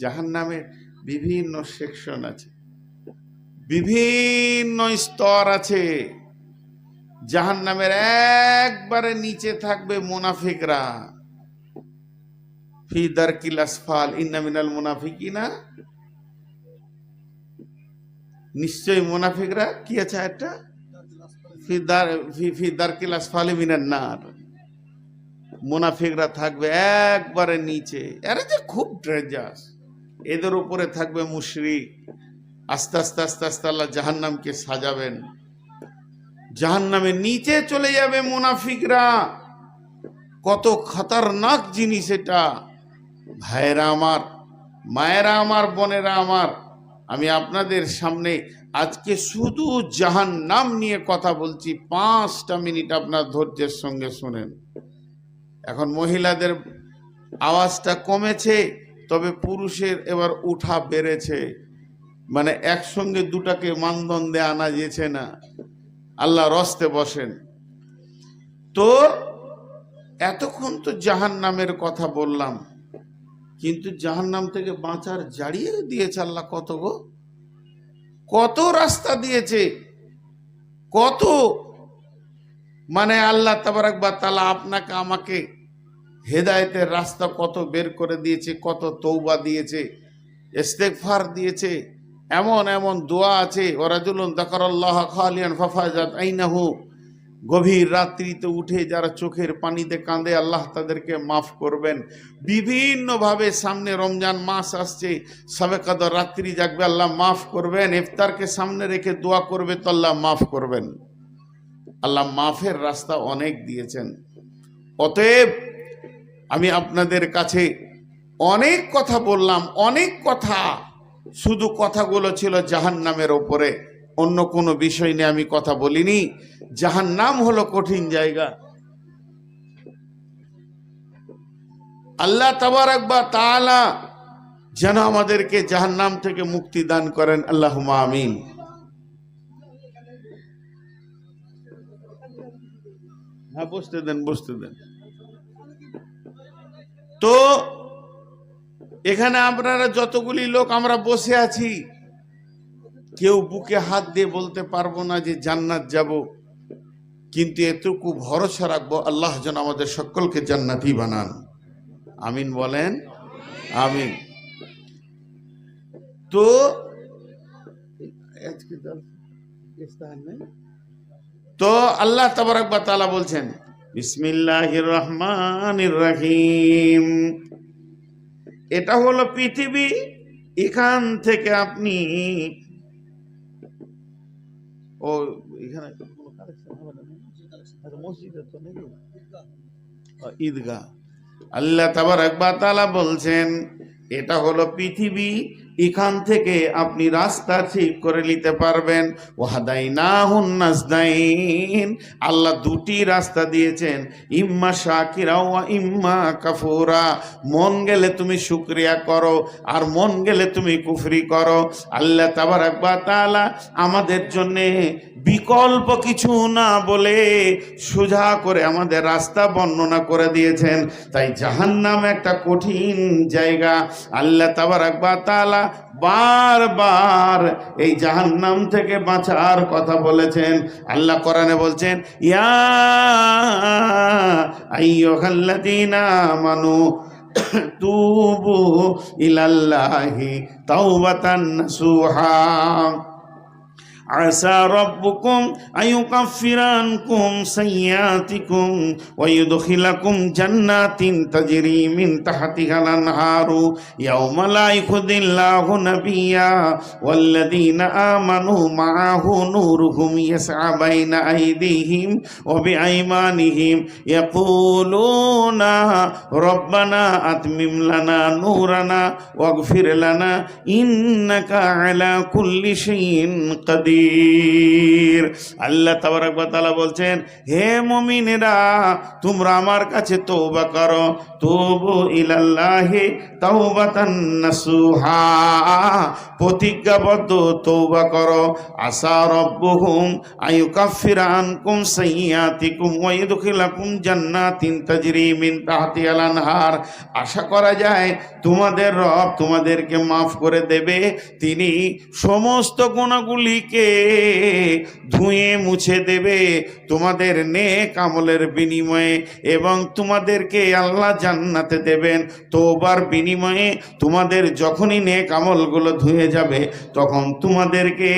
জাহান্নামের বিভিন্ন সেকশন আছে, বিভিন্ন স্তর আছে। জাহান্নামের একবারে নিচে থাকবে মুনাফিকরা, ফি দারকিল আসফাল ইন্না মিনাল মুনাফিকিনা, নিশ্চয় মুনাফিকরা কি আছে একটা ফি দারকিল আসফালি মিনান নার, মুনাফিকরা থাকবে একবারে নিচে। এরা যে খুব ডেঞ্জারাস, এদের উপরে থাকবে মুশরিক। আস্তে আস্তে আস্তে আস্তে আল্লাহ জাহান্নামকে সাজাবেন, জাহান্নামের নিচে চলে যাবে মুনাফিকরা। কত খতরনাক জিনিস এটা! ভাইরা আমার, মায়েরা আমার, বোনেরা আমার, আমি আপনাদের সামনে আজকে শুধু জাহান্নাম নিয়ে কথা বলছি। 5টা মিনিট আপনার ধৈর্যের সঙ্গে শুনেন। এখন মহিলাদের আওয়াজটা কমেছে, তবে পুরুষের এবার উঠা বেড়েছে, মানে একসঙ্গে দুটাকে মানদণ্ডে আনা যেছে না। আল্লাহ রস্তে বসেন। তো এতক্ষণ তো জাহান্নামের কথা বললাম, কিন্তু জাহান্নাম থেকে বাঁচার জাড়িয়ে দিয়েছে আল্লাহ কত গো, কত রাস্তা দিয়েছে, কত মানে আল্লাহ তাবারাক ওয়া তাআলা আপনাকে আমাকে হেদায়েতের রাস্তা কত বের করে দিয়েছে, কত তওবা দিয়েছে, ইস্তেগফার দিয়েছে, এমন এমন দোয়া আছে। ওয়ারাজুলুন যাকারাল্লাহ খালিয়ান ফাফাজাত আইনাহু, গভীর রাত্রিতে উঠে যারা চোখের পানিতে কাঁদে আল্লাহ তাদেরকে মাফ করবেন। বিভিন্নভাবে সামনে রমজান মাস আসছে, সবে কদর রাত্রি জাগবে আল্লাহ মাফ করবেন। ইফতারকে সামনে রেখে দোয়া করবে তো আল্লাহ মাফ করবেন। আল্লাহ মাফের রাস্তা অনেক দিয়েছেন। অতএব আমি আপনাদের কাছে অনেক কথা বললাম, অনেক কথা, শুধু কথাগুলো ছিল জাহান্নামের ওপরে, অন্য কোনো বিষয় নিয়ে আমি কথা বলিনি। জাহান্নাম হলো কঠিন জায়গা। আল্লাহ তাবারাক ওয়া তাআলা যেন আমাদেরকে জাহান্নাম থেকে মুক্তি দান করেন, আল্লাহুম্মা আমিন। হ্যাঁ, বসতে দেন, বসতে দেন। তো এখানে আপনারা যতগুলি লোক আমরা বসে আছি, কেউ বুকে হাত দিয়ে বলতে পারবো না যে জান্নাত যাব, কিন্তু এতটুকু ভরসা রাখবো আল্লাহ যেন আমাদের সকলকে জান্নাতি বানান। আমিন বলেন, আমিন। তো তো আল্লাহ তাবারাক ওয়া তাআলা বলছেন বিসমিল্লাহির রহমানির রহিম, এটা হলো পৃথিবী, এখান থেকে আপনি ও এখানে কোনো কালেকশন হবে না, মসজিদে তো নাকি ঈদগাহ। আল্লাহ তাবারাক ওয়া তাআলা বলছেন এটা হলো পৃথিবী, এখান থেকে আপনি রাস্তা ঠিক করে নিতে পারবেন। ওয়াহাদাইনাহুন নাজদাইন, আল্লাহ দুটি রাস্তা দিয়েছেন, ইম্মা শাকিরা ওয়া ইম্মা কাফুরা। মন গেলে তুমি শুকরিয়া করো, আর মন গেলে তুমি কুফরি করো। আল্লাহ তাবারাক ওয়া তাআলা আমাদের জন্যে বিকল্প কিছু না বলে সোজা করে আমাদের রাস্তা বর্ণনা করে দিয়েছেন। তাই জাহান্নাম একটা কঠিন জায়গা। আল্লাহ তাবারাক ওয়া তাআলা বারবার এই জাহান্নাম থেকে বাঁচার কথা বলেছেন। আল্লাহ কোরআনে বলছেন ইয়া আইয়ুহাল্লাযীনা আমানু তুবু ইলাল্লাহি তাওবাতান নাসুহা আসা রব্বুকুম আইয়ুকাফিরা আনকুম সাইয়্যাতিকুম ওয়া ইউদখিলাকুম জান্নাতিন তাজরি মিন তাহতিহাল আনহারু ইয়াওমা লা ইখযিল্লাহু নাবিয়্যা ওয়াল্লাযীনা আমানু মাআহু নূরুহুম ইয়াসআ বাইনা আইদিহিম ওয়া বিআইমানিহিম ইয়াকুলুনা রব্বানা আতমিম লানা নূরানা ওয়াগফির লানা ইন্নাকা আলা কুল্লি শাইইন কাদির। আল্লাহ তাবারাক ওয়া তাআলা বলছেন হে মুমিনেরা, তোমরা আমার কাছে তওবা করো, তুবু ইলাল্লাহি তাওবাতান নাসুহা, প্রতিজ্ঞাবদ্ধ তওবা করো। আসা রব্বুহুম আইয়ুকাফিরা আনকুম সাইয়্যাতিকুম ওয়া ইউদখিলাকুম জান্নাতিন তাজরি মিন তাহতিহাল আনহার, আশা করা যায় তোমাদের রব তোমাদেরকে মাফ করে দেবে। তিনি সমস্ত গুনাহগুলিকে ধুয়ে মুছে দেবে তোমাদের নেক আমলের বিনিময়ে, এবং তোমাদেরকে আল্লাহ জান্নাতে দেবেন তওবার বিনিময়ে। তোমাদের যখনই নেক আমলগুলো ধুয়ে যাবে তখন তোমাদেরকে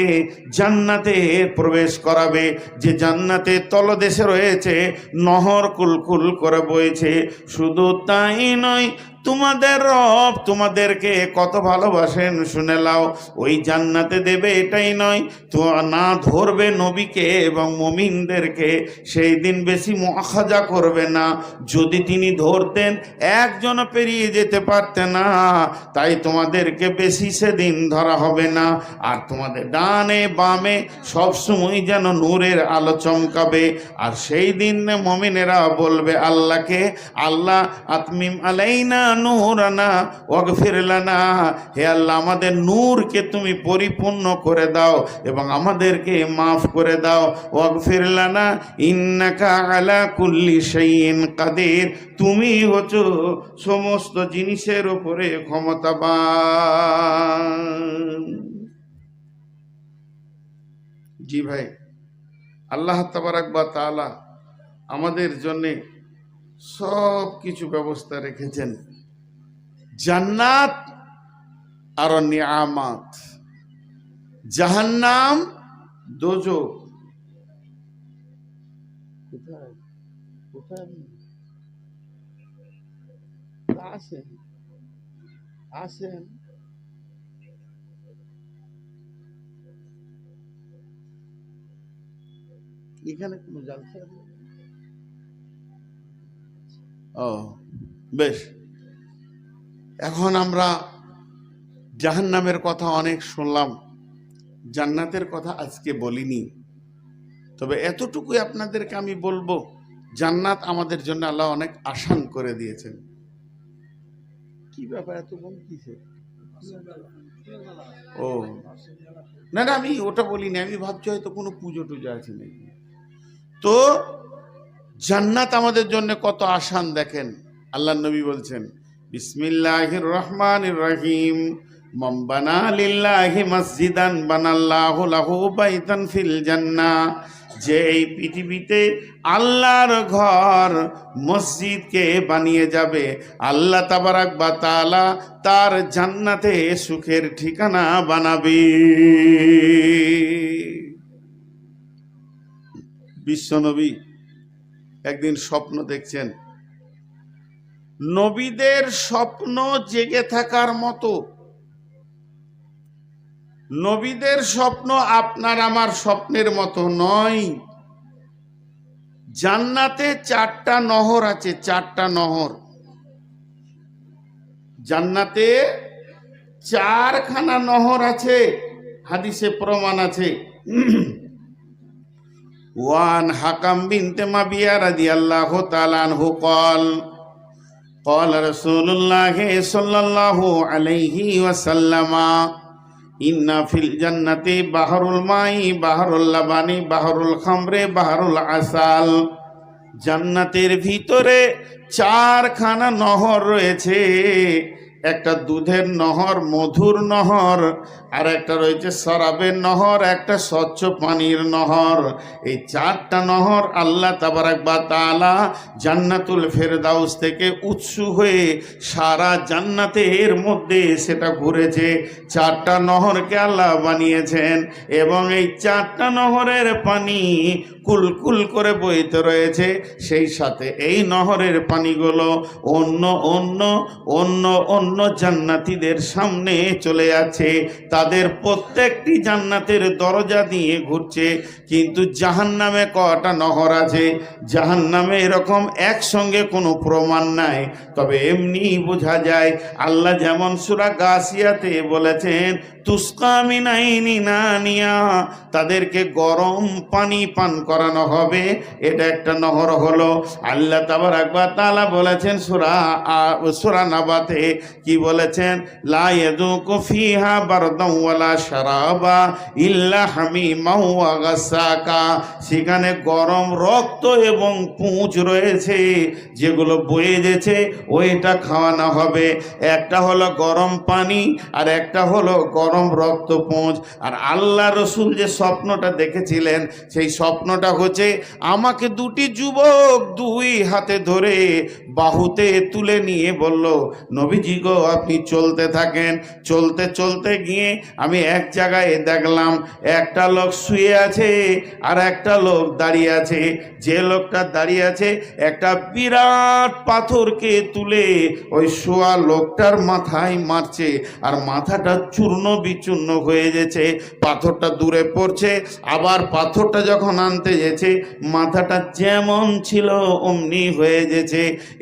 জান্নাতে প্রবেশ করাবে, যে জান্নাতে তলদেশে রয়েছে নহর কুলকুল করে বইছে। শুধু তাই নয়, তোমাদের রব তোমাদেরকে কত ভালোবাসেন শুনে নাও। ওই জান্নাতে দেবে এটাই নয়, তো না ধরবে নবীকে এবং মুমিনদেরকে, সেই দিন বেশি মুআখাজা করবে না। যদি তিনি ধরতেন একজনও পেরিয়ে যেতে পারতে না, তাই তোমাদেরকে বেশি সেদিন ধরা হবে না। আর তোমাদের ডানে বামে সবসময় যেন নূরের আলো চমকাবে। আর সেই দিন মুমিনেরা বলবে আল্লাহকে, আল্লাহ আতমিম আলাইনা নূরানা ওয়াগফির লানা, হে আল্লাহ আমাদের নূরকে তুমি পরিপূর্ণ করে দাও এবং আমাদেরকে মাফ করে দাও। ওয়াগফির লানা ইন্নাকা আলা কুল্লি শাইইন কাদির, তুমি হচ্ছো সমস্ত জিনিসের উপরে ক্ষমতাবান। জি ভাই, আল্লাহ তাবারাক ওয়া তাআলা আমাদের জন্য সব কিছু ব্যবস্থা রেখেছেন, জান্নাত আর নিয়ামত, জাহান্নাম, দোজখ। কোথায় কোথায় আসেন আসেন, এখানে কোনো জালসা নেই? ও বেশ, এখন আমরা জাহান্নামের কথা অনেক শুনলাম, জান্নাতের কথা আজকে বলিনি। তবে এতটুকুই আপনাদেরকে আমি বলবো, জান্নাত আমাদের জন্য আল্লাহ অনেক আসান করে দিয়েছেন। কি ব্যাপার এত কম কিসে? ও না না, আমি ওটা বলিনি, আমি ভাবছি হয়তো কোনো পুজো টুজো আছে নাকি। তো জান্নাত আমাদের জন্য কত আসান দেখেন। আল্লাহ নবী বলছেন, বিসমিল্লাহির রহমানির রহিম, মান বানা লিল্লাহি মসজিদান বানাল্লাহু লাহু বাইতান ফিল জান্নাহ, যে এই পৃথিবীতে আল্লাহর ঘর মসজিদকে বানিয়ে যাবে, আল্লাহ তাবারাক ওয়া তাআলা তার জান্নাতে সুখের ঠিকানা বানাবে। বিশ্বনবী একদিন স্বপ্ন দেখছেন, নবীদের স্বপ্ন জেগে থাকার মতো। নবীদের স্বপ্ন আপনার আমার স্বপ্নের মতো নয়। জান্নাতে 4টা নহর আছে, 4টা নহর। জান্নাতে 4খানা নহর আছে, হাদিসে প্রমাণ আছে। ওয়ান হাকাম বিনতে মাবিয়া রাদিয়াল্লাহু তাআলা আনহু قال قال رسول الله صلى الله عليه وسلم إن في الجنة بحر الماء بحر اللبن بحر الخمر بحر العسل, জান্নাতের ভিতরে 4খানা নহর রয়েছে। একটা দুধের নহর, মধুর নহর, আর একটা রয়েছে শরাবের নহর, একটা স্বচ্ছ পানির নহর। এই 4টা নহর আল্লাহ তাবারাক ওয়া তাআলা জান্নাতুল ফেরদাউস থেকে উৎসু হয়ে সারা জান্নাতের মধ্যে সেটা ঘুরেছে। 4টা নহরকে আল্লাহ বানিয়েছেন এবং এই 4টা নহরের পানি কুলকুল করে বইতে রয়েছে। সেই সাথে এই নহরের পানিগুলো অন্য অন্য অন্য অন্য জান্নাতীদের সামনে চলে যাচ্ছে। তাদের প্রত্যেকটি জান্নাতের দরজা দিয়ে ঘুরছে। কিন্তু জাহান্নামে কয়টা নহর আছে? জাহান্নামে এরকম একসঙ্গে কোনো প্রমাণ নাই, তবে এমনি বোঝা যায়। আল্লাহ যেমন সূরা গাসিয়াতে বলেছেন, তুসকা মিন আইনিন আনিয়া, তাদেরকে গরম পানি পান করানো হবে। এটা একটা নহর হলো। আল্লাহ তাবারাক ওয়া তাআলা বলেছেন সূরা নাবাতে, কি বলেছেন? লা ইয়াযুকু ফিহা বারদান ওয়ালা শারাবা ইল্লা হামিমান ওয়া গাসাকা, সেখানে গরম রক্ত এবং পুঁজ রয়েছে যেগুলো বয়ে গেছে, ওইটা খাওয়ানো হবে। একটা হলো গরম পানি আর একটা হলো গরম রক্ত পুঁজ। আর আল্লাহ রসুল যে স্বপ্নটা দেখেছিলেন, সেই স্বপ্নটা হচ্ছে, আমাকে 2টি যুবক 2 হাতে ধরে বাহুতে তুলে নিয়ে বলল, নবীজি গো গো আপনি চলতে থাকেন। চলতে চলতে গিয়ে আমি এক জায়গায় দেখলাম একটা লোক শুয়ে আছে আর একটা লোক দাঁড়িয়ে আছে। যে লোকটা দাঁড়িয়ে আছে একটা বিরাট পাথরকে তুলে ওই শোয়া লোকটার মাথায় মারছে, আর মাথাটা চূর্ণ বিচূর্ণ হয়ে গেছে। পাথরটা দূরে পড়ছে, আবার পাথরটা যখন আনতে গেছে মাথাটা যেমন ছিল অমনি হয়ে গেছে।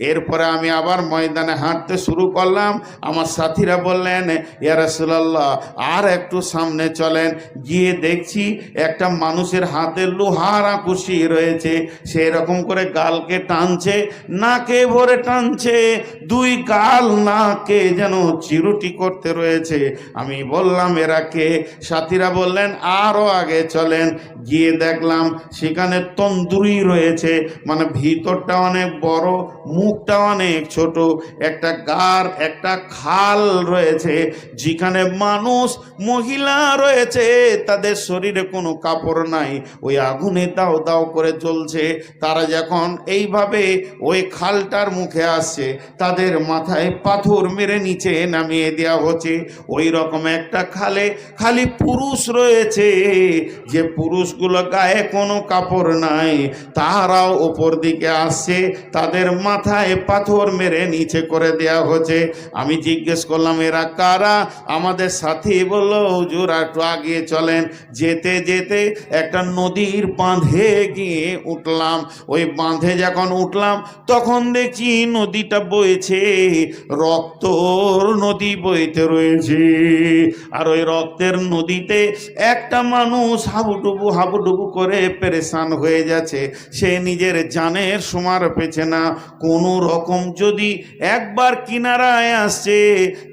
এরপরে আমি আবার ময়দানে হাঁটতে শুরু করলাম। আমার সাথীরা বললেন, ইয়া রাসূলুল্লাহ আর একটু সামনে চলেন। গিয়ে দেখছি একটা মানুষের হাতে লোহার আকুশি রয়েছে, সেই রকম করে গালকে টানছে, নাকে ভরে টানছে, দুই গাল নাকে যেন চিরুটি করতে রয়েছে। আমি বললাম এরা কে? সাথীরা বললেন আরো আগে চলেন। গিয়ে দেখলাম সেখানে তন্দুরি রয়েছে, মানে ভিতরটা অনেক বড়, মুখটা অনেক ছোট, একটা গার একটা খাল রয়েছে, যেখানে মানুষ মহিলা রয়েছে, তাদের শরীরে কোনো কাপড় নাই, ওই আগুনে দাও দাও করে জ্বলছে। তারা যখন এইভাবে ওই খালটার মুখে আসছে, তাদের মাথায় পাথর মেরে নিচে নামিয়ে দেওয়া হচ্ছে। ওই রকম একটা খালে খালি পুরুষ রয়েছে, যে পুরুষগুলো গায়ে কোনো কাপড় নাই, তারাও ওপর দিকে আসছে, তাদের মাথায় পাথর মেরে নিচে করে দেওয়া হচ্ছে। আমি জিজ্ঞেস করলাম এরা কারা? আমাদের সাথী বলল হুজুর একটু আগিয়ে চলেন। যেতে যেতে একটা নদীর বাঁধে গিয়ে উঠলাম। ওই বাঁধে যখন উঠলাম তখন দেখি নদীটা বইছে, রক্তর নদী বইতে রয়েছে। আর ওই রক্তের নদীতে একটা মানুষ হাবুডুবু হাবুডুবু করে পেরেশান হয়ে যাচ্ছে। সে নিজের জানের সমার পেছে না, কোনো রকম যদি একবার কিনারায় আসছে,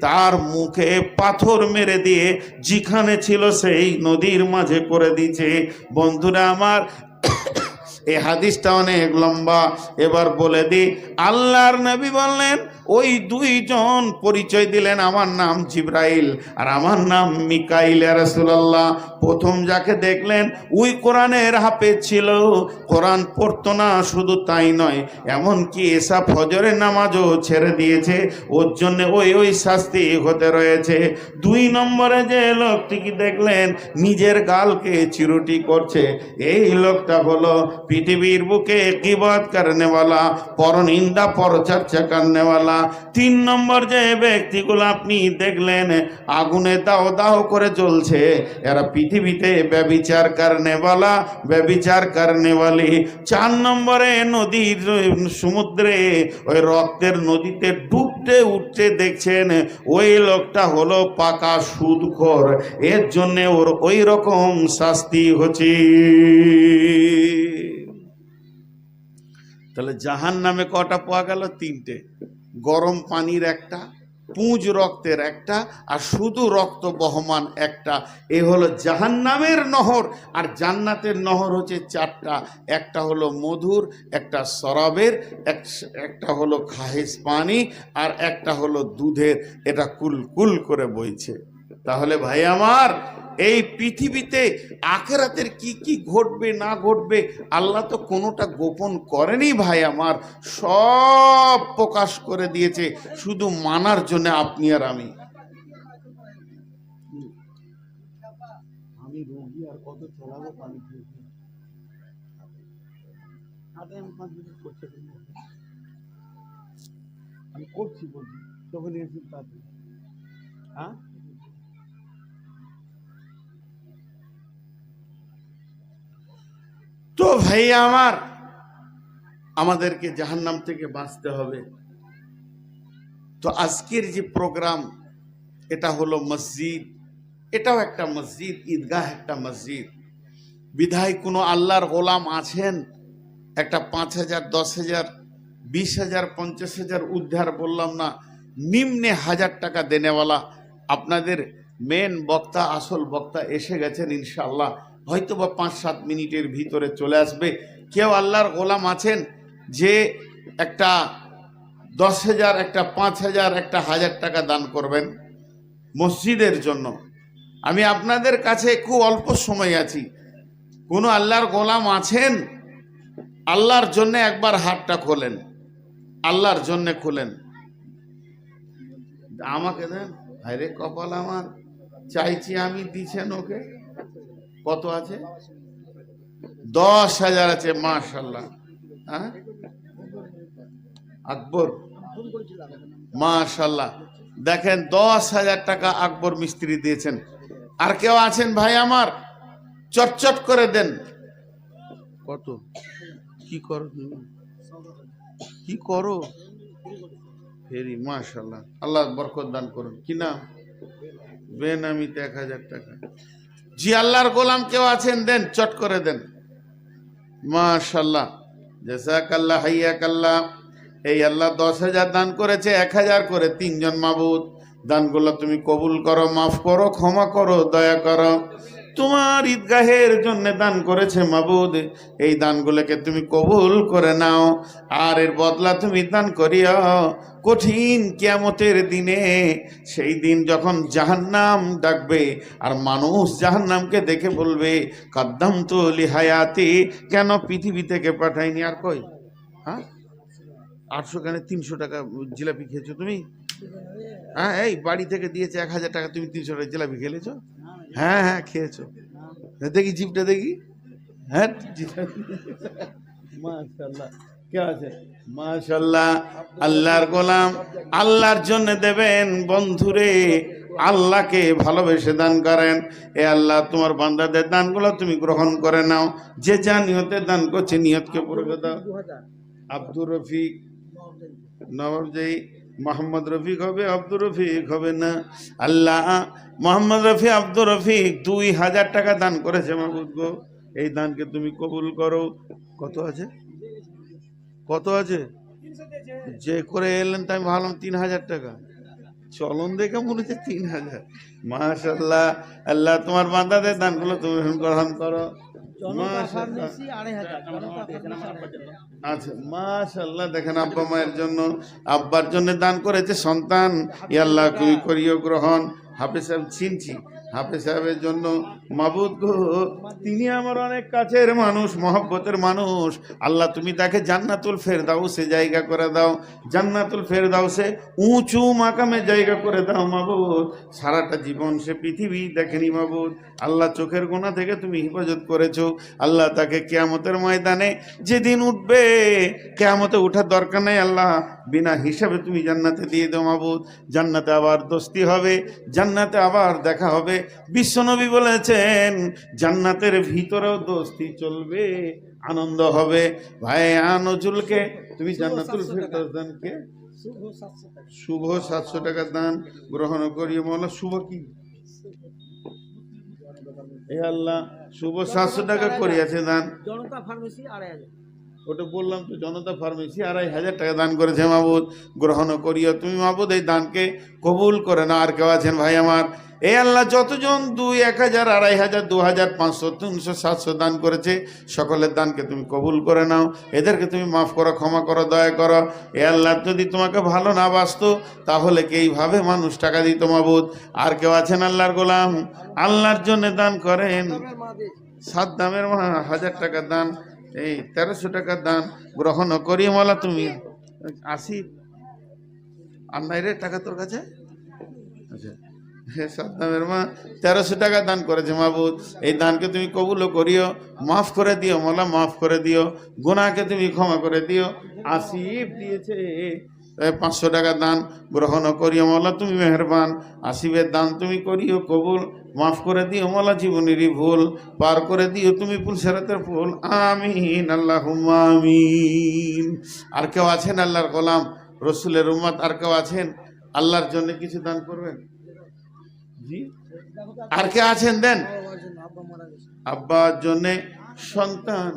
তার মুখে পাথর মেরে দিয়ে যেখানে ছিল সেই নদীর মাঝে করে দিচ্ছে। বন্ধুরা আমার, এই হাদিসটা অনেক লম্বা, এবার বলে দিই। আল্লাহর নবী বললেন, ওই দুইজন পরিচয় দিলেন, আমার নাম জিব্রাইল আর আমার নাম মিকাইল। ইয়া রাসূলুল্লাহ, প্রথম যাকে দেখলেন ওই কোরআনের হাফেজ ছিল, কোরআন পড়তো না, শুধু তাই নয় এমনকি এসা ফজরের নামাজও ছেড়ে দিয়েছে, ওর জন্য ওই শাস্তি হতে রয়েছে। দুই নম্বরে যে লোকটিকে দেখলেন নিজের গালকে চিরুটি করছে, এই লোকটা হলো পৃথিবীর বুকে গীবত করনেওয়ালা, পরনিন্দা পরচর্চা করনেওয়ালা। তিন নম্বর যে ব্যক্তিগুলো আপনি দেখলেন আগুনে দাও দাও করে জ্বলছে, এরা পৃথিবীতে ব্যভিচার করনেওয়ালা, ব্যভিচার করনেওয়ালি। চার নম্বরে নদীর সমুদ্রে ওই রক্তের নদীতে ডুবতে উঠতে দেখছেন, ওই লোকটা হলো পাকা সুদখোর, এর জন্য ওর ওই রকম শাস্তি হচ্ছে। তাহলে জাহান নামে কটা পাওয়া গেল? তিনটে। গরম পানির একটা, পুঁজ রক্তের একটা, আর শুধু রক্ত বহমান একটা। এ হলো জাহান্নামের নহর। আর জান্নাতের নহর হচ্ছে চারটা, একটা হলো মধুর, একটা শরাবের, একটা হলো খাহেস পানি, আর একটা হলো দুধের, এটা কুলকুল করে বইছে। তাহলে ভাই আমার, এই পৃথিবীতে আখিরাতের কি কি ঘটবে না ঘটবে আল্লাহ তো কোনোটা গোপন করেনি ভাই আমার, সব প্রকাশ করে দিয়েছে, শুধু মানার জন্য আপনি আর আমি। রোগী আর কত চলাবো পানি আমি করছি, বলছি তখন এসে তাতে। হ্যাঁ, তো ভাই আমার, আমাদেরকে জাহান্নাম থেকে বাঁচতে হবে। তো আজকের যে প্রোগ্রাম, এটা হলো মসজিদ, এটাও একটা মসজিদ, ঈদগাহ একটা মসজিদ। বিধায় কোনো আল্লাহর গোলাম আছেন, একটা 5,000, 10,000, 20,000, 50,000 উদ্ধার বললাম না, নিম্নে 1000 টাকা দেনেওয়ালা। আপনাদের মেন বক্তা, আসল বক্তা এসে গেছেন ইনশাআল্লাহ, হয়তো বা 5-7 মিনিটের ভিতরে চলে আসবে। কেউ আল্লাহর গোলাম আছেন যে একটা 10,000, একটা 5,000, একটা 1000 টাকা দান করবেন মসজিদের জন্য? আমি আপনাদের কাছে খুব অল্প সময় আছি, কোনো আল্লাহর গোলাম আছেন? আল্লাহর জন্য একবার হাতটা খোলেন, আল্লাহর জন্য খোলেন। আমাকে দেন। আরে কপাল আমার, চাইছি আমি, দিছেন ওকে। কত আছে? 10,000 আছে, মাশাল্লাহ। হ্যাঁ, আকবর, মাশাল্লাহ। দেখেন 10,000 টাকা আকবর মিস্ত্রি দিয়েছেন। আর কেউ আছেন ভাই আমার? চটচট করে দেন। কত? কি করো তুমি? কি করো? ফেরি, মাশাল্লাহ, আল্লাহ বরকত দান করুন। কি নাম? বেনামিতে 1,000 টাকা। জি, আল্লাহর গোলাম কেউ আছেন? দেন, চট করে দেন। মাশাল্লাহ, জাযাকাল্লাহ, হাইয়াকাল্লাহ। এই আল্লাহ 10,000 দান করেছে, 1,000 করে। 3 জন মাবুদ, দানগুলো তুমি কবুল করো, মাফ করো, ক্ষমা করো, দয়া করো। তোমার ঈদগাহের জন্য দান করেছে মাবুদ, এই দানগুলোকে তুমি কবুল করে নাও। আর এর বদলা তুমি দান করিও কঠিন কিয়ামতের দিনে, সেই দিন যখন জাহান্নাম ডাকবে আর মানুষ জাহান্নামকে দেখে বলবে কদ্দামতু লিহায়াতি, কেন পৃথিবী থেকে পাঠাইনি। আর কই? হ্যাঁ, 800 কেন? 300 টাকা জিলাপি খেয়েছো তুমি? হ্যাঁ, এই বাড়ি থেকে দিয়েছে 1,000 টাকা, তুমি 300 টাকা জিলাপি খেলেছো? হ্যাঁ হ্যাঁ, খেয়েছো। দেখি জিপটা দেখি। হ্যাঁ, মাশাআল্লাহ, কে আছে? মাশাআল্লাহ, আল্লাহর গোলাম আল্লাহর জন্য দেবেন বন্ধুরে, আল্লাহকে ভালোবেসে দান করেন। এ আল্লাহ, তোমার বান্দাদের দানগুলো তুমি গ্রহণ করে নাও। যে যা নিয়তে দান করছে নিয়তকে পুরো দাও। আব্দুর রফিক নবাবজাই, মোহাম্মদ রফিক হবে, আব্দুর রফিক হবে না। আল্লাহ, মোহাম্মদ রফি, আব্দুর রফিক 2,000 টাকা দান করেছে মাহবুব গো, এই দানকে তুমি কবুল করো। কত আছে? কত আছে? যে করে এলেন তাই আমি ভাবলাম 3,000 টাকা, চলন দেখে মনে হচ্ছে 3,000। মাশাআল্লাহ, আল্লাহ তোমার বান্দাদের দানগুলো তুমি গ্রহণ করো। আচ্ছা, মাশাআল্লাহ, দেখেন আব্বা মায়ের জন্য, আব্বার জন্য দান করেছে সন্তান, ইয়া আল্লাহ তুমি করিও গ্রহণ। হাফেজ সাহেব চিনছি, হাফেজ সাহেবের জন্য মাবুদ গো, তিনি আমার অনেক কাছের মানুষ, মহব্বতের মানুষ। আল্লাহ তুমি তাকে জান্নাতুল ফেরদাউসে জায়গা করে দাও, জান্নাতুল ফেরদাউসে উঁচু মাকামে জায়গা করে দাও মাবুদ। সারাটা জীবন সে পৃথিবী দেখেনি মাবুদ, আল্লাহ চোখের গোনা থেকে তুমি হেফাজত করেছো। আল্লাহ তাকে কিয়ামতের ময়দানে যেদিন উঠবে, কিয়ামতে উঠার দরকার নেই আল্লাহ, বিনা হিসাবে তুমি জান্নাতে দিয়ে দাও মাবুদ। জান্নাতে আবার দোস্তি হবে, জান্নাতে আবার দেখা হবে। বিশ্বনবী বলেছেন জান্নাতের ভিতরেও দোস্তি চলবে, আনন্দ হবে। ভাই নজরুলকে তুমি জান্নাতুল ফেরদাউস দানকে শুভ 700 টাকা দান গ্রহণ করিও মৌলা। শুভ কি? এ আল্লাহ, শুভ 700 টাকা করিয়াছে দান। জনতা ফার্মেসি 2,500, ওটা বললাম তো, জনতা ফার্মেসি 2,500 টাকা দান করেছে মাবুদ, গ্রহণ করিও তুমি মাবুদ, এই দানকে কবুল করে না। আর কেউ আছেন ভাই আমার? এ আল্লাহ, যতজন 2, 1,000, 2,500, 2,000, 500, 300, 700 দান করেছে, সকলের দানকে তুমি কবুল করে নাও, এদেরকে তুমি মাফ করো, ক্ষমা করো, দয়া করো। এ আল্লাহ, যদি তোমাকে ভালো না বাসতো তাহলে কি এইভাবে মানুষ টাকা দিত মাবুদ? আর কেউ আছেন আল্লাহর গোলাম, আল্লাহর জন্য দান করেন? সাদ্দামের মা 1,000 টাকা দান, এই 1,300 টাকা দান গ্রহণ করি মালা তুমি। 80 আর নাই রে টাকা তোর কাছে? আচ্ছা, সাদ্দামের মা 1,300 টাকা দান করেছে মাবুদ, এই দানকে তুমি কবুল করিও, মাফ করে দিও মালা, মাফ করে দিও, গুনাহকে তুমি ক্ষমা করে দিও। আসিফ দিয়েছে 500 টাকা দান গ্রহণ করিও মাওলা, তুমি মেহেরবান। আসিফের দান তুমি করিও কবুল, মাফ করে দিও মাওলা, জীবনেরই ভুল পার করে দিও তুমি পুলসেরাতের ফুল। আমিন, আল্লাহুম্মা আমিন। আর কেউ আছেন আল্লাহর গোলাম, রসুলের উম্মত? আর কেউ আছেন আল্লাহর জন্য কিছু দান করবেন? জি, আর কে আছেন? দেন। আব্বার জন্যে সন্তান,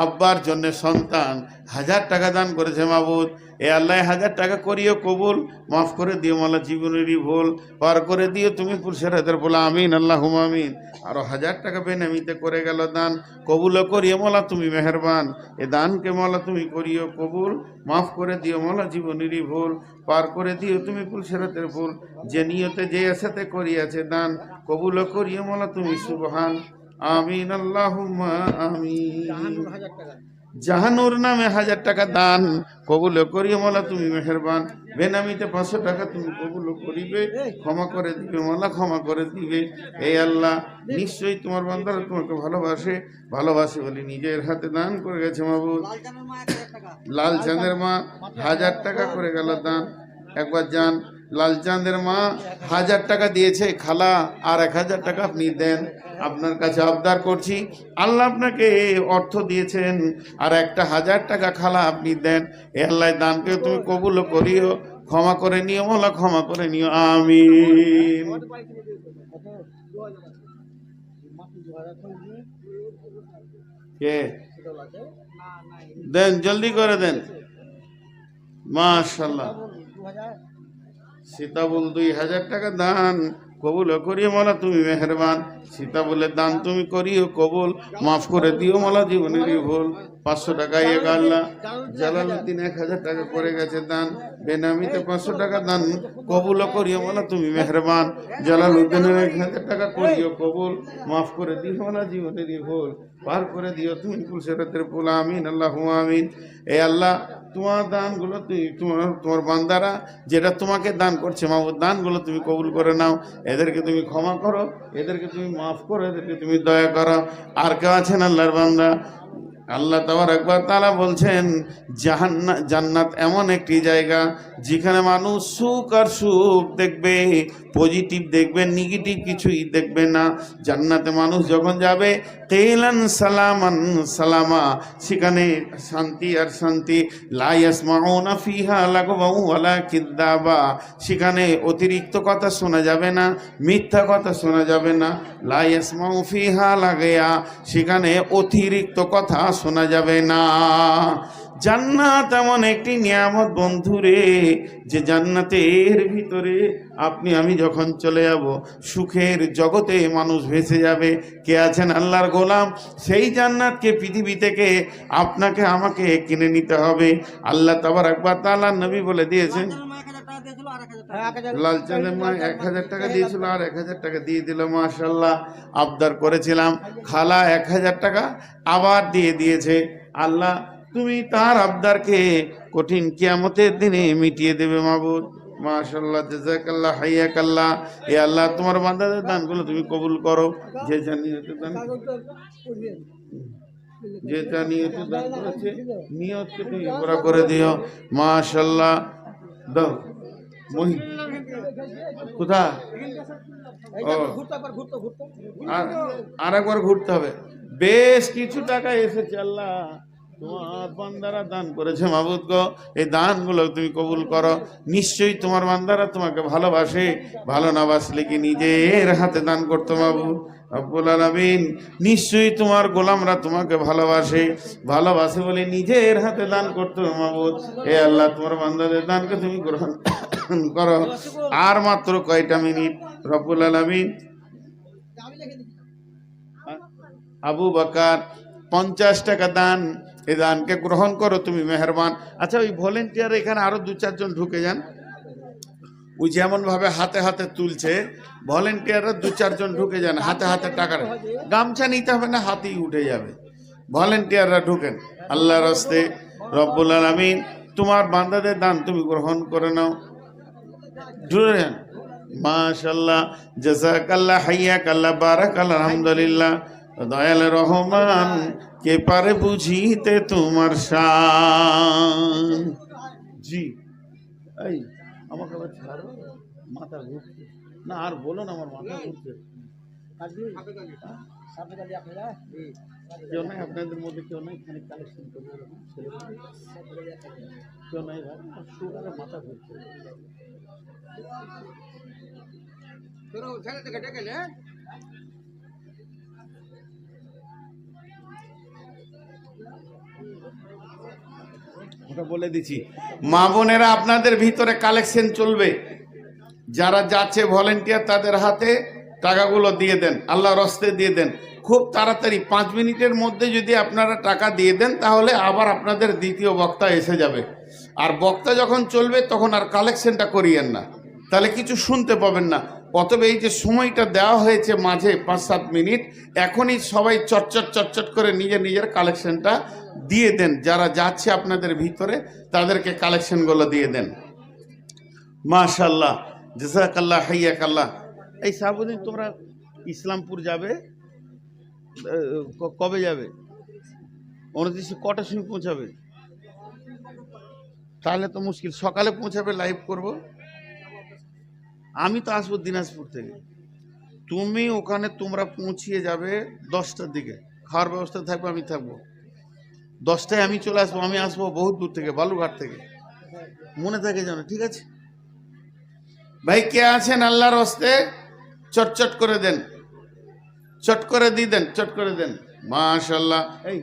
আব্বার জন্য সন্তান 1,000 টাকা দান করেছে মাবুদ, এ আল্লাহ 1,000 টাকা করিও কবুল, মাফ করে দিও মালা, জীবনেরই ভুল পার করে দিও তুমি পুলসেরাতের বলা। আমিন, আল্লাহুম্মা আমিন। আরো 1,000 টাকা বেনামিতে করে গেল দান, কবুল করিও মালা, তুমি মেহেরবান। এ দানকে মালা তুমি করিও কবুল, মাফ করে দিও মালা, জীবনেরই ভুল পার করে দিও তুমি পুলসেরাতের ভুল। যে নিয়তে যে আশাতে করিয়াছে দান, কবুল করিও মালা তুমি সুবহান। আমিন, আল্লাহুম্মা আমিন। জাহানুর নামে 1000 টাকা দান কবুল করিও মাওলা তুমি মেহেরবান। বেনামিতে 500 টাকা তুমি কবুল করিবে, ক্ষমা করে দিবে মাওলা, ক্ষমা করে দিবে। এই আল্লাহ নিশ্চয়ই তোমার বান্দারা তোমাকে ভালোবাসে, ভালোবাসে বলে নিজের হাতে দান করে গেছে মাবুদ। লাল চাঁদের মা 1000 টাকা করে গেল দান। একবার যান, লালচাঁদের মা 1000 টাকা দিয়েছে, খালা আর 1000 টাকা আপনি দেন। আপনার কাছে আবদার করছি, আল্লাহ আপনাকে অর্থ দিয়েছেন, আর একটা 1000 টাকা খালা আপনি দেন। এ আল্লাহ দানকে তুমি কবুল করিও, ক্ষমা করে নিও মাওলা, ক্ষমা করে নিও, আমিন। কে দেন, জলদি করে দেন। মাশাআল্লাহ, সীতাবুল 2000 টাকা দান কবুল করিও মাওলা তুমি মেহেরবান। সীতাবুলের দান তুমি করিও কবুল, মাফ করে দিও মাওলা জীবনের ভুল। 500 টাকা এক আল্লাহ। জালালউদ্দিন 1000 টাকা করে গেছে দান। বেনামিতে 500 টাকা দান কবুল করিও মাওলা তুমি মেহেরবান। জালালউদ্দিনের 1000 টাকা করিও কবুল, মাফ করে দিও মাওলা জীবনের ভুল, পার করে দিও তুমি পুলসেরাতের পুল, আমিন আল্লাহুম্মা আমিন। এ আল্লাহ তোমার দানগুলো তোমার বান্দারা যেটা তোমাকে দান করছে মাবুদ, দানগুলো তুমি কবুল করে নাও। এদেরকে তুমি ক্ষমা করো, এদেরকে তুমি মাফ করো, এদেরকে তুমি দয়া করো। আর কেউ আছেন আল্লাহর বান্দা? আল্লাহ তাবারক ওয়া তাআলা বলছেন জান্নাত এমন একটি জায়গা যেখানে মানুষ সুখ আর সুখ দেখবে, পজিটিভ দেখবে, নেগেটিভ কিছুই দেখবে না। জান্নাতে মানুষ যখন যাবে কিলান সালামান সালামা, সেখানে শান্তি আর শান্তি। লা ইয়াসমাউনা ফিহা লাগওয়া ওয়ালা কিযাবা, সেখানে অতিরিক্ত কথা শোনা যাবে না, মিথ্যা কথা শোনা যাবে না। লা ইয়াসমাউ ফিহা লাগয়া, সেখানে অতিরিক্ত কথা শোনা যাবে না। জান্নাত এমন একটি নিয়ামত বন্ধুরে, যে জান্নাতের ভিতরে আপনি আমি যখন চলে যাব, সুখের জগতে মানুষ ভেসে যাবে। কে আছেন আল্লাহর গোলাম? সেই জান্নাতকে পৃথিবী থেকে আপনাকে আমাকে কিনে নিতে হবে। আল্লাহ তাবারক ওয়া তাআলা নবী বলে দিয়েছেন, লালচাঁদের মা 1000 টাকা দিয়েছিল আর 1000 টাকা দিয়ে দিল। মাশাআল্লাহ, আবদার করেছিলাম, খালা 1000 টাকা আবার দিয়ে দিয়েছে। আল্লাহ তুমি তার আবদারকে কঠিন কিয়ামতের দিনে মিটিয়ে দেবে মাবুদ। মাশাআল্লাহ, জাযাকাল্লাহ, হাইয়াকাল্লাহ। এ আল্লাহ তোমার বান্দাদের দানগুলো তুমি কবুল করো। যে জানিয়েতে দান, যেটা নিয়তে দান করেছে, নিয়তকে তুমি পুরা করে দিও। মাশাআল্লাহ, দাও মহি কোথা? আর একবার ঘুরতে হবে। বেশ কিছু টাকা এসেছে, আল্লাহ তোমার বান্দারা দান করেছে মাবুদ গো, এই দানগুলো তুমি কবুল করো। নিশ্চয়ই তোমার বান্দারা তোমাকে ভালোবাসে, ভালো না বাসলে কি নিজের হাতে দান করতো মাবুদ রব্বুল আলামিন। নিশ্চয়ই তোমার গোলামরা তোমাকে ভালোবাসে, ভালোবাসে বলে নিজের হাতে দান করতো মাবুদ। এ আল্লাহ তোমার বান্দাদের দানকে তুমি গ্রহণ করো। আর মাত্র কয়টা মিনিট রব্বুল আলামিন। আবু বকর 50 টাকা দান, এই দানকে গ্রহণ করো তুমি মেহেরবান। আচ্ছা, ওই ভলেন্টিয়ার এখানে আরো 2-4 জন ঢুকে যান। ওই যেমন ভাবে হাতে হাতে তুলছে, ভলেন্টিয়াররা 2-4 জন ঢুকে যান, হাতে হাতে টাকা। গামছা নিতে হবে না, হাতেই উঠে যাবে। ভলেন্টিয়াররা ঢুকেন আল্লাহর রাস্তে। রব্বুল আলামিন তোমার বান্দাদের দান তুমি গ্রহণ করে নাও। ঢুকে যান। মাশাআল্লাহ, জাযাকাল্লাহ, হাইয়াকাল্লাহ, বারাকাল্লাহ, আলহামদুলিল্লাহ। দয়াল রহমান কে পারে বুঝিতে তোমার শান। জি, এই আমাকে আবার ছাড়ো, মাথা ঘুরছে না। আর বলো না, আমার মাথা ঘুরছে। কেউ নাই আপনাদের মধ্যে? কেউ নাই এখানে কালেকশন করবে? কেউ নাই ভাই? সুগারে মাথা ঘুরছে। ওটা বলে দিচ্ছি, মা বোনেরা আপনাদের ভিতরে কালেকশন চলবে। যারা যাচ্ছে ভলেন্টিয়ার, তাদের হাতে টাকাগুলো দিয়ে দেন, আল্লাহর রাস্তে দিয়ে দেন। খুব তাড়াতাড়ি 5 মিনিটের মধ্যে যদি আপনারা টাকা দিয়ে দেন, তাহলে আবার আপনাদের দ্বিতীয় বক্তা এসে যাবে। আর বক্তা যখন চলবে তখন আর কালেকশনটা করিয়েন না, তাহলে কিছু শুনতে পাবেন না। অতএব এই যে সময়টা দেওয়া হয়েছে মাঝে 5-7 মিনিট, এখনই সবাই চটচট চটচট করে নিজের নিজের কালেকশনটা দিয়ে দেন। যারা যাচ্ছে আপনাদের ভিতরে তাদেরকে কালেকশনগুলো দিয়ে দেন। মাশাআল্লাহ, জাযাকাল্লাহ, হাইয়াকাল্লাহ। এই সাহাবুদ্দিন, তোমরা ইসলামপুর যাবে কবে যাবে? 29 কটার সময় পৌঁছাবে? তাহলে তো মুশকিল, সকালে পৌঁছাবে, লাইভ করব। আমি তো আসবো দিনাজপুর থেকে। তুমি ওখানে তোমরা পৌঁছিয়ে যাবে 10টার দিকে, খাওয়ার ব্যবস্থা থাকবে, আমি থাকবো। 10টায় আমি চলে আসবো। আমি আসবো বহুত দূর থেকে, বালুঘাট থেকে, মনে থাকে যেন, ঠিক আছে ভাই? কে আছেন আল্লাহর হস্তে? চটচট করে দেন, চট করে দিয়ে দেন, চট করে দেন। মাশাআল্লাহ। এই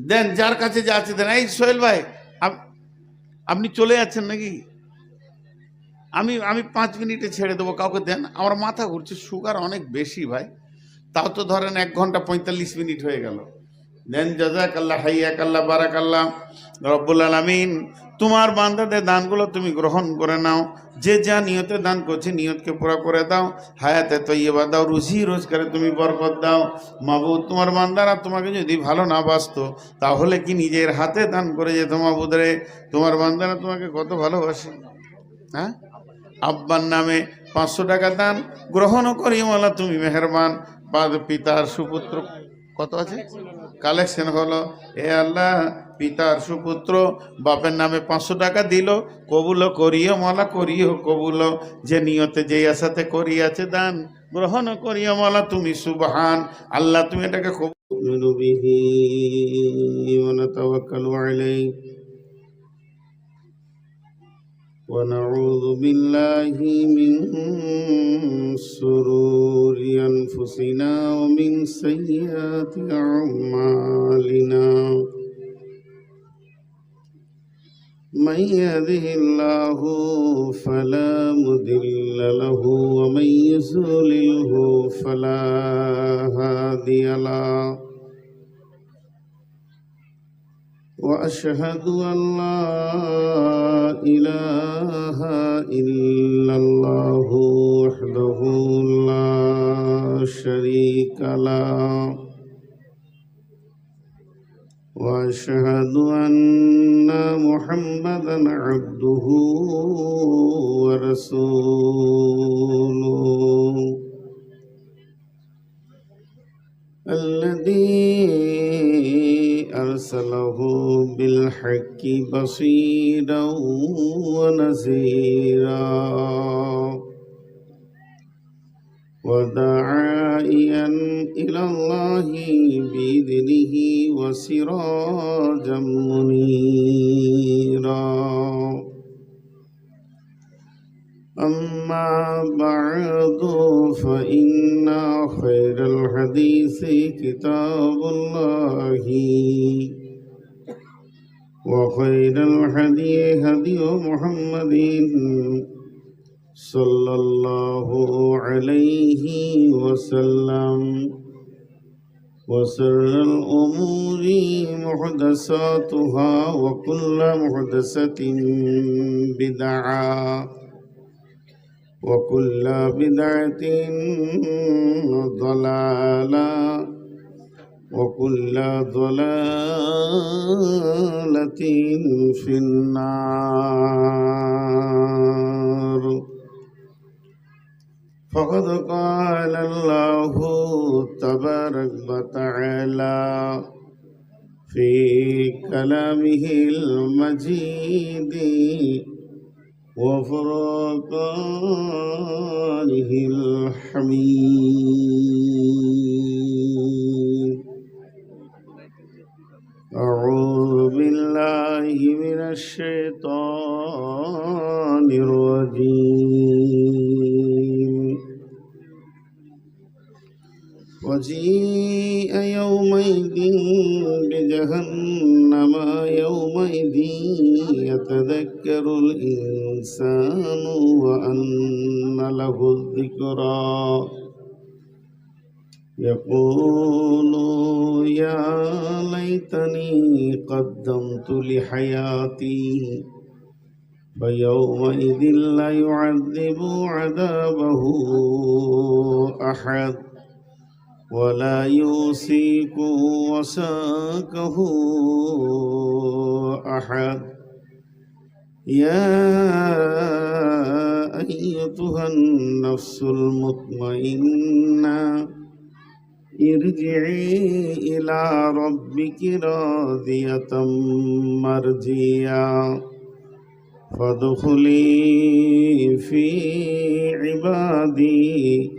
দেন, যার কাছে যা আছে দেন। এই সোহেল ভাই, আপনি চলে যাচ্ছেন নাকি? আমি আমি 5 মিনিটে ছেড়ে দেবো, কাউকে দেন। আমার মাথা ঘুরছে, সুগার অনেক বেশি ভাই। তাও তো ধরেন 1 ঘন্টা 45 মিনিট হয়ে গেল। দেন, জাযাকাল্লাহ, হাইয়াকাল্লাহ, বারাকাল্লাহ। রব্বুল আলামিন তোমার বান্দাদের দানগুলো তুমি গ্রহণ করে নাও। যে যা নিয়তে দান করছে নিয়তকে পুরা করে দাও। হায়াতে তৈয়বা দাও, রুজি রোজগারে তুমি বরকত দাও। মাবুদ, তোমার বান্দারা তোমাকে যদি ভালো না বাসতো তাহলে কি নিজের হাতে দান করে যেত? মাবুদ রে, তোমার বান্দারা তোমাকে কত ভালোবাসে। হ্যাঁ, আব্বার নামে 500 টাকা দান গ্রহণও করি মালা, তুমি মেহেরবান। পিতার সুপুত্র কত আছে কালেকশন হলো। এ আল্লাহ, পিতার সুপুত্র বাপের নামে 500 টাকা দিল, কবুল করিও মালা, করিও কবুল। যে নিয়তে যে আশাতে করিয়াছে দান গ্রহণ করিও মালা, তুমি সুবহান। আল্লাহ, তুমি এটাকে কবুল বিহি ওয়া নাতাওয়াক্কালু আলাইহি ونعوذ بالله من شرور أنفسنا ومن سيئات أعمالنا. من يهده الله فلا مضل له ومن يضلله فلا هادي له. وأشهد أن لا إله إلا الله وحده لا شريك له. وأشهد أن محمدا عبده ورسوله الذي أرسله بالحق بصيرا ونذيرا وداعيا إلى الله بإذنه وسراجا منيرا. أما بعد فإن خير الحديث كتاب الله وخير الهدي هدي محمد صلى الله عليه وسلم. وشر الأمور محدثاتها وكل محدثة بدعة وكل بدعة ضلالة وكل ضلالة في النار. فقد قال الله تبارك وتعالى في كلامه المجيد وفرقانه الحميد. أعوذ بالله من الشيطان الرجيم. وجيء يومئذ بجهنم يومئذ يتذكر الإنسان وأنى له الذكرى. يقول يا ليتني قدمت لحياتي فيومئذ لا يعذب عذابه أحد ولا يوثق وثاقه أحد يا أيتها النفس المطمئنة ارجعي إلى ربك راضية مرضية فادخلي في عبادي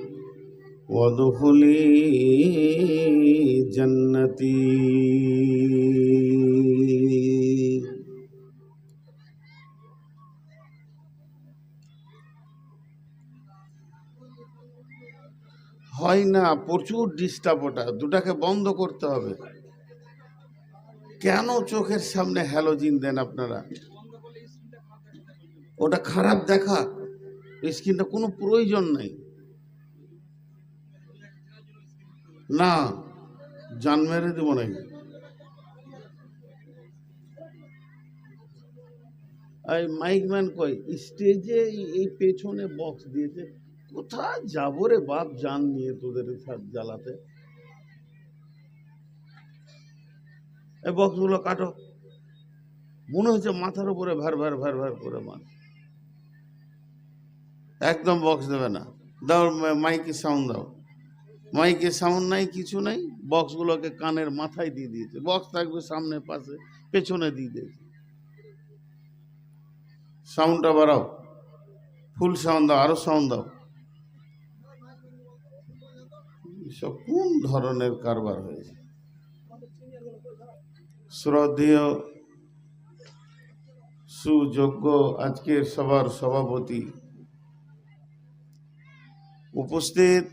وادخلي جنتي। হয় না, প্রচুর ডিস্টার্ব, ওটা দুটাকে বন্ধ করতে হবে। কেন চোখের সামনে হ্যালোজিন দেন আপনারা? ওটা খারাপ দেখা, স্ক্রিনটা কোনো প্রয়োজন নেই। না, জান মেরে দেবো নাকি? এই মাইকম্যান কই? স্টেজে এই পেছনে বক্স দিয়েছে, কোথায় যাবো রে বাপ জান নিয়ে তোদের সাথে জ্বালাতে। এই বক্সগুলো কাটো, মনে হচ্ছে মাথার উপরে ভার ভার ভার ভার করে মাছ। একদম বক্স দেবে না, দাও মাইকে সাউন্ড দাও। মাইকে সাউন্ড নাই, কিছু নাই, বক্সগুলোকে কানের মাথায় দিয়ে দিয়েছে। বক্স থাকবে সামনে পাশে, পেছনে দিয়ে দিয়েছে। সাউন্ডটা বাড়াও, ফুল সাউন্ড দাও, আরো সাউন্ড দাও। সব কোন ধরনের কারবার হয়েছে? শ্রদ্ধেয় সুযোগ্য আজকের সবার সভাপতি, উপস্থিত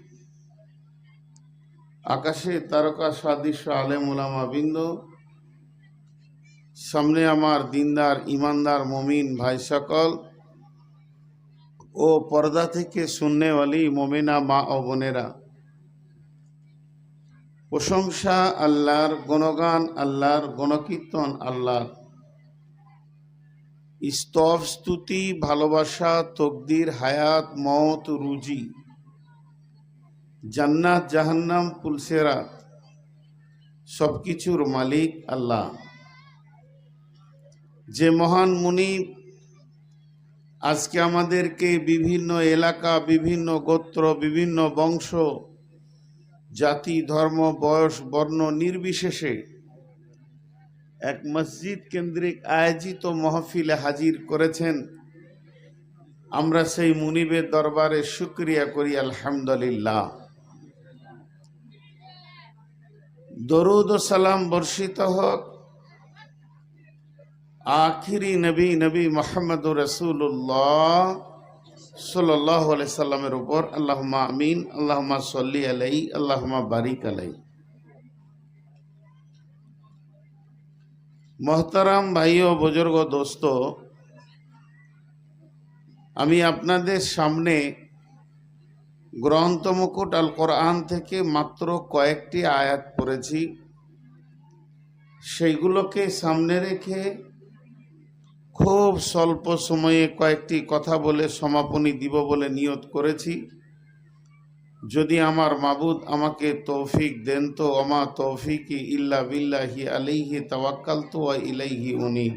আকাশে তারকা সাদৃশ্য আলেম ওলামা বৃন্দ, সামনে আমার দিনদার ইমানদার মমিন ভাই সকল ও পর্দা থেকে শুননেওয়ালি মমিনা মা ও বোনেরা, প্রশংসা আল্লাহর, গুণগান আল্লাহর, গণকীর্তন আল্লাহর, স্তব স্তুতি ভালোবাসা তকদির হায়াত মওত রুজি জান্নাত জাহান্নাম পুলসেরাত সবকিছুর মালিক আল্লাহ। যে মহান মুনিব আজকে আমাদেরকে বিভিন্ন এলাকা, বিভিন্ন গোত্র, বিভিন্ন বংশ, জাতি, ধর্ম, বয়স, বর্ণ নির্বিশেষে এক মসজিদ কেন্দ্রিক আয়োজিত মাহফিলে হাজির করেছেন, আমরা সেই মুনিবের দরবারে শুকরিয়া করি আলহামদুলিল্লাহ। দরুদ ও সালাম বর্ষিত হোক আখিরি নবী নবী মুহাম্মদুর রাসূলুল্লাহ সাল্লাল্লাহু আলাইহি সাল্লামের উপর। আল্লাহুম্মা আমিন, আল্লাহুম্মা সাল্লি আলাইহি, আল্লাহুম্মা বারিক আলাইহি। মোহতারাম ভাই ও বুজুর্গ দোস্ত, আমি আপনাদের সামনে গ্রন্থ মুকুট আল কোরআন থেকে মাত্র কয়েকটি আয়াত পড়েছি। সেইগুলোকে সামনে রেখে খুব স্বল্প সময়ে কয়েকটি কথা বলে সমাপনী দিব বলে নিয়ত করেছি। যদি আমার মাবুদ আমাকে তৌফিক দেন তো ওমা তৌফিকি ইল্লা বিল্লাহি আলাইহি তাওয়াক্কালতু ওয়া ইলাইহি উনীব।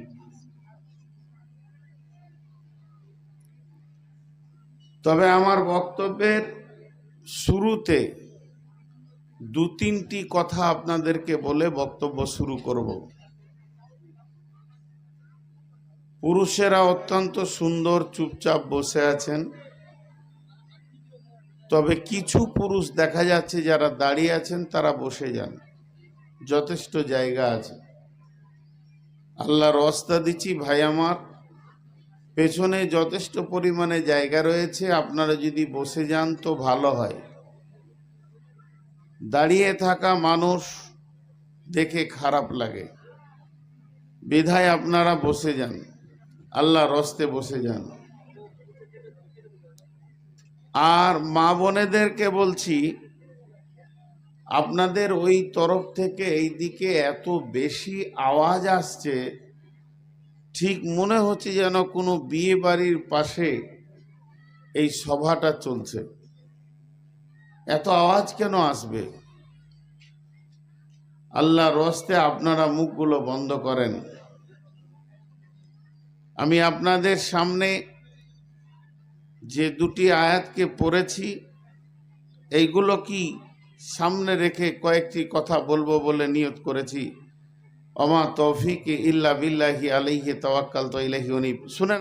তবে আমার বক্তব্যের শুরুতে দু তিনটি কথা আপনাদেরকে বলে বক্তব্য শুরু করব। পুরুষেরা অত্যন্ত সুন্দর চুপচাপ বসে আছেন, তবে কিছু পুরুষ দেখা যাচ্ছে যারা দাঁড়িয়ে আছেন তারা বসে যান, যথেষ্ট জায়গা আছে। আল্লাহর ওয়াস্তা দিচ্ছি ভাই আমার, পেছনে যথেষ্ট পরিমাণে জায়গা রয়েছে, আপনারা যদি বসে যান তো ভালো হয়। দাঁড়িয়ে থাকা মানুষ দেখে খারাপ লাগে, বিধায় আপনারা বসে যান, আল্লাহর রাস্তে বসে যান। আর মা বোনেদেরকে বলছি, আপনাদের ওই তরফ থেকে এই দিকে এত বেশি আওয়াজ আসছে, ঠিক মনে হচ্ছে যেন কোনো বিয়ে বাড়ির পাশে এই সভাটা চলছে। এত আওয়াজ কেন আসবে? আল্লাহর হস্তে আপনারা মুখগুলো বন্ধ করেন। আমি আপনাদের সামনে যে দুটি আয়াতকে পড়েছি, এইগুলো কি সামনে রেখে কয়েকটি কথা বলবো বলে নিয়ত করেছি। ওমা তৌফিক ইল্লা বিল্লাহি আলাইহি তাওয়াক্কালতু ইলাইহি উনীব। শুনেন।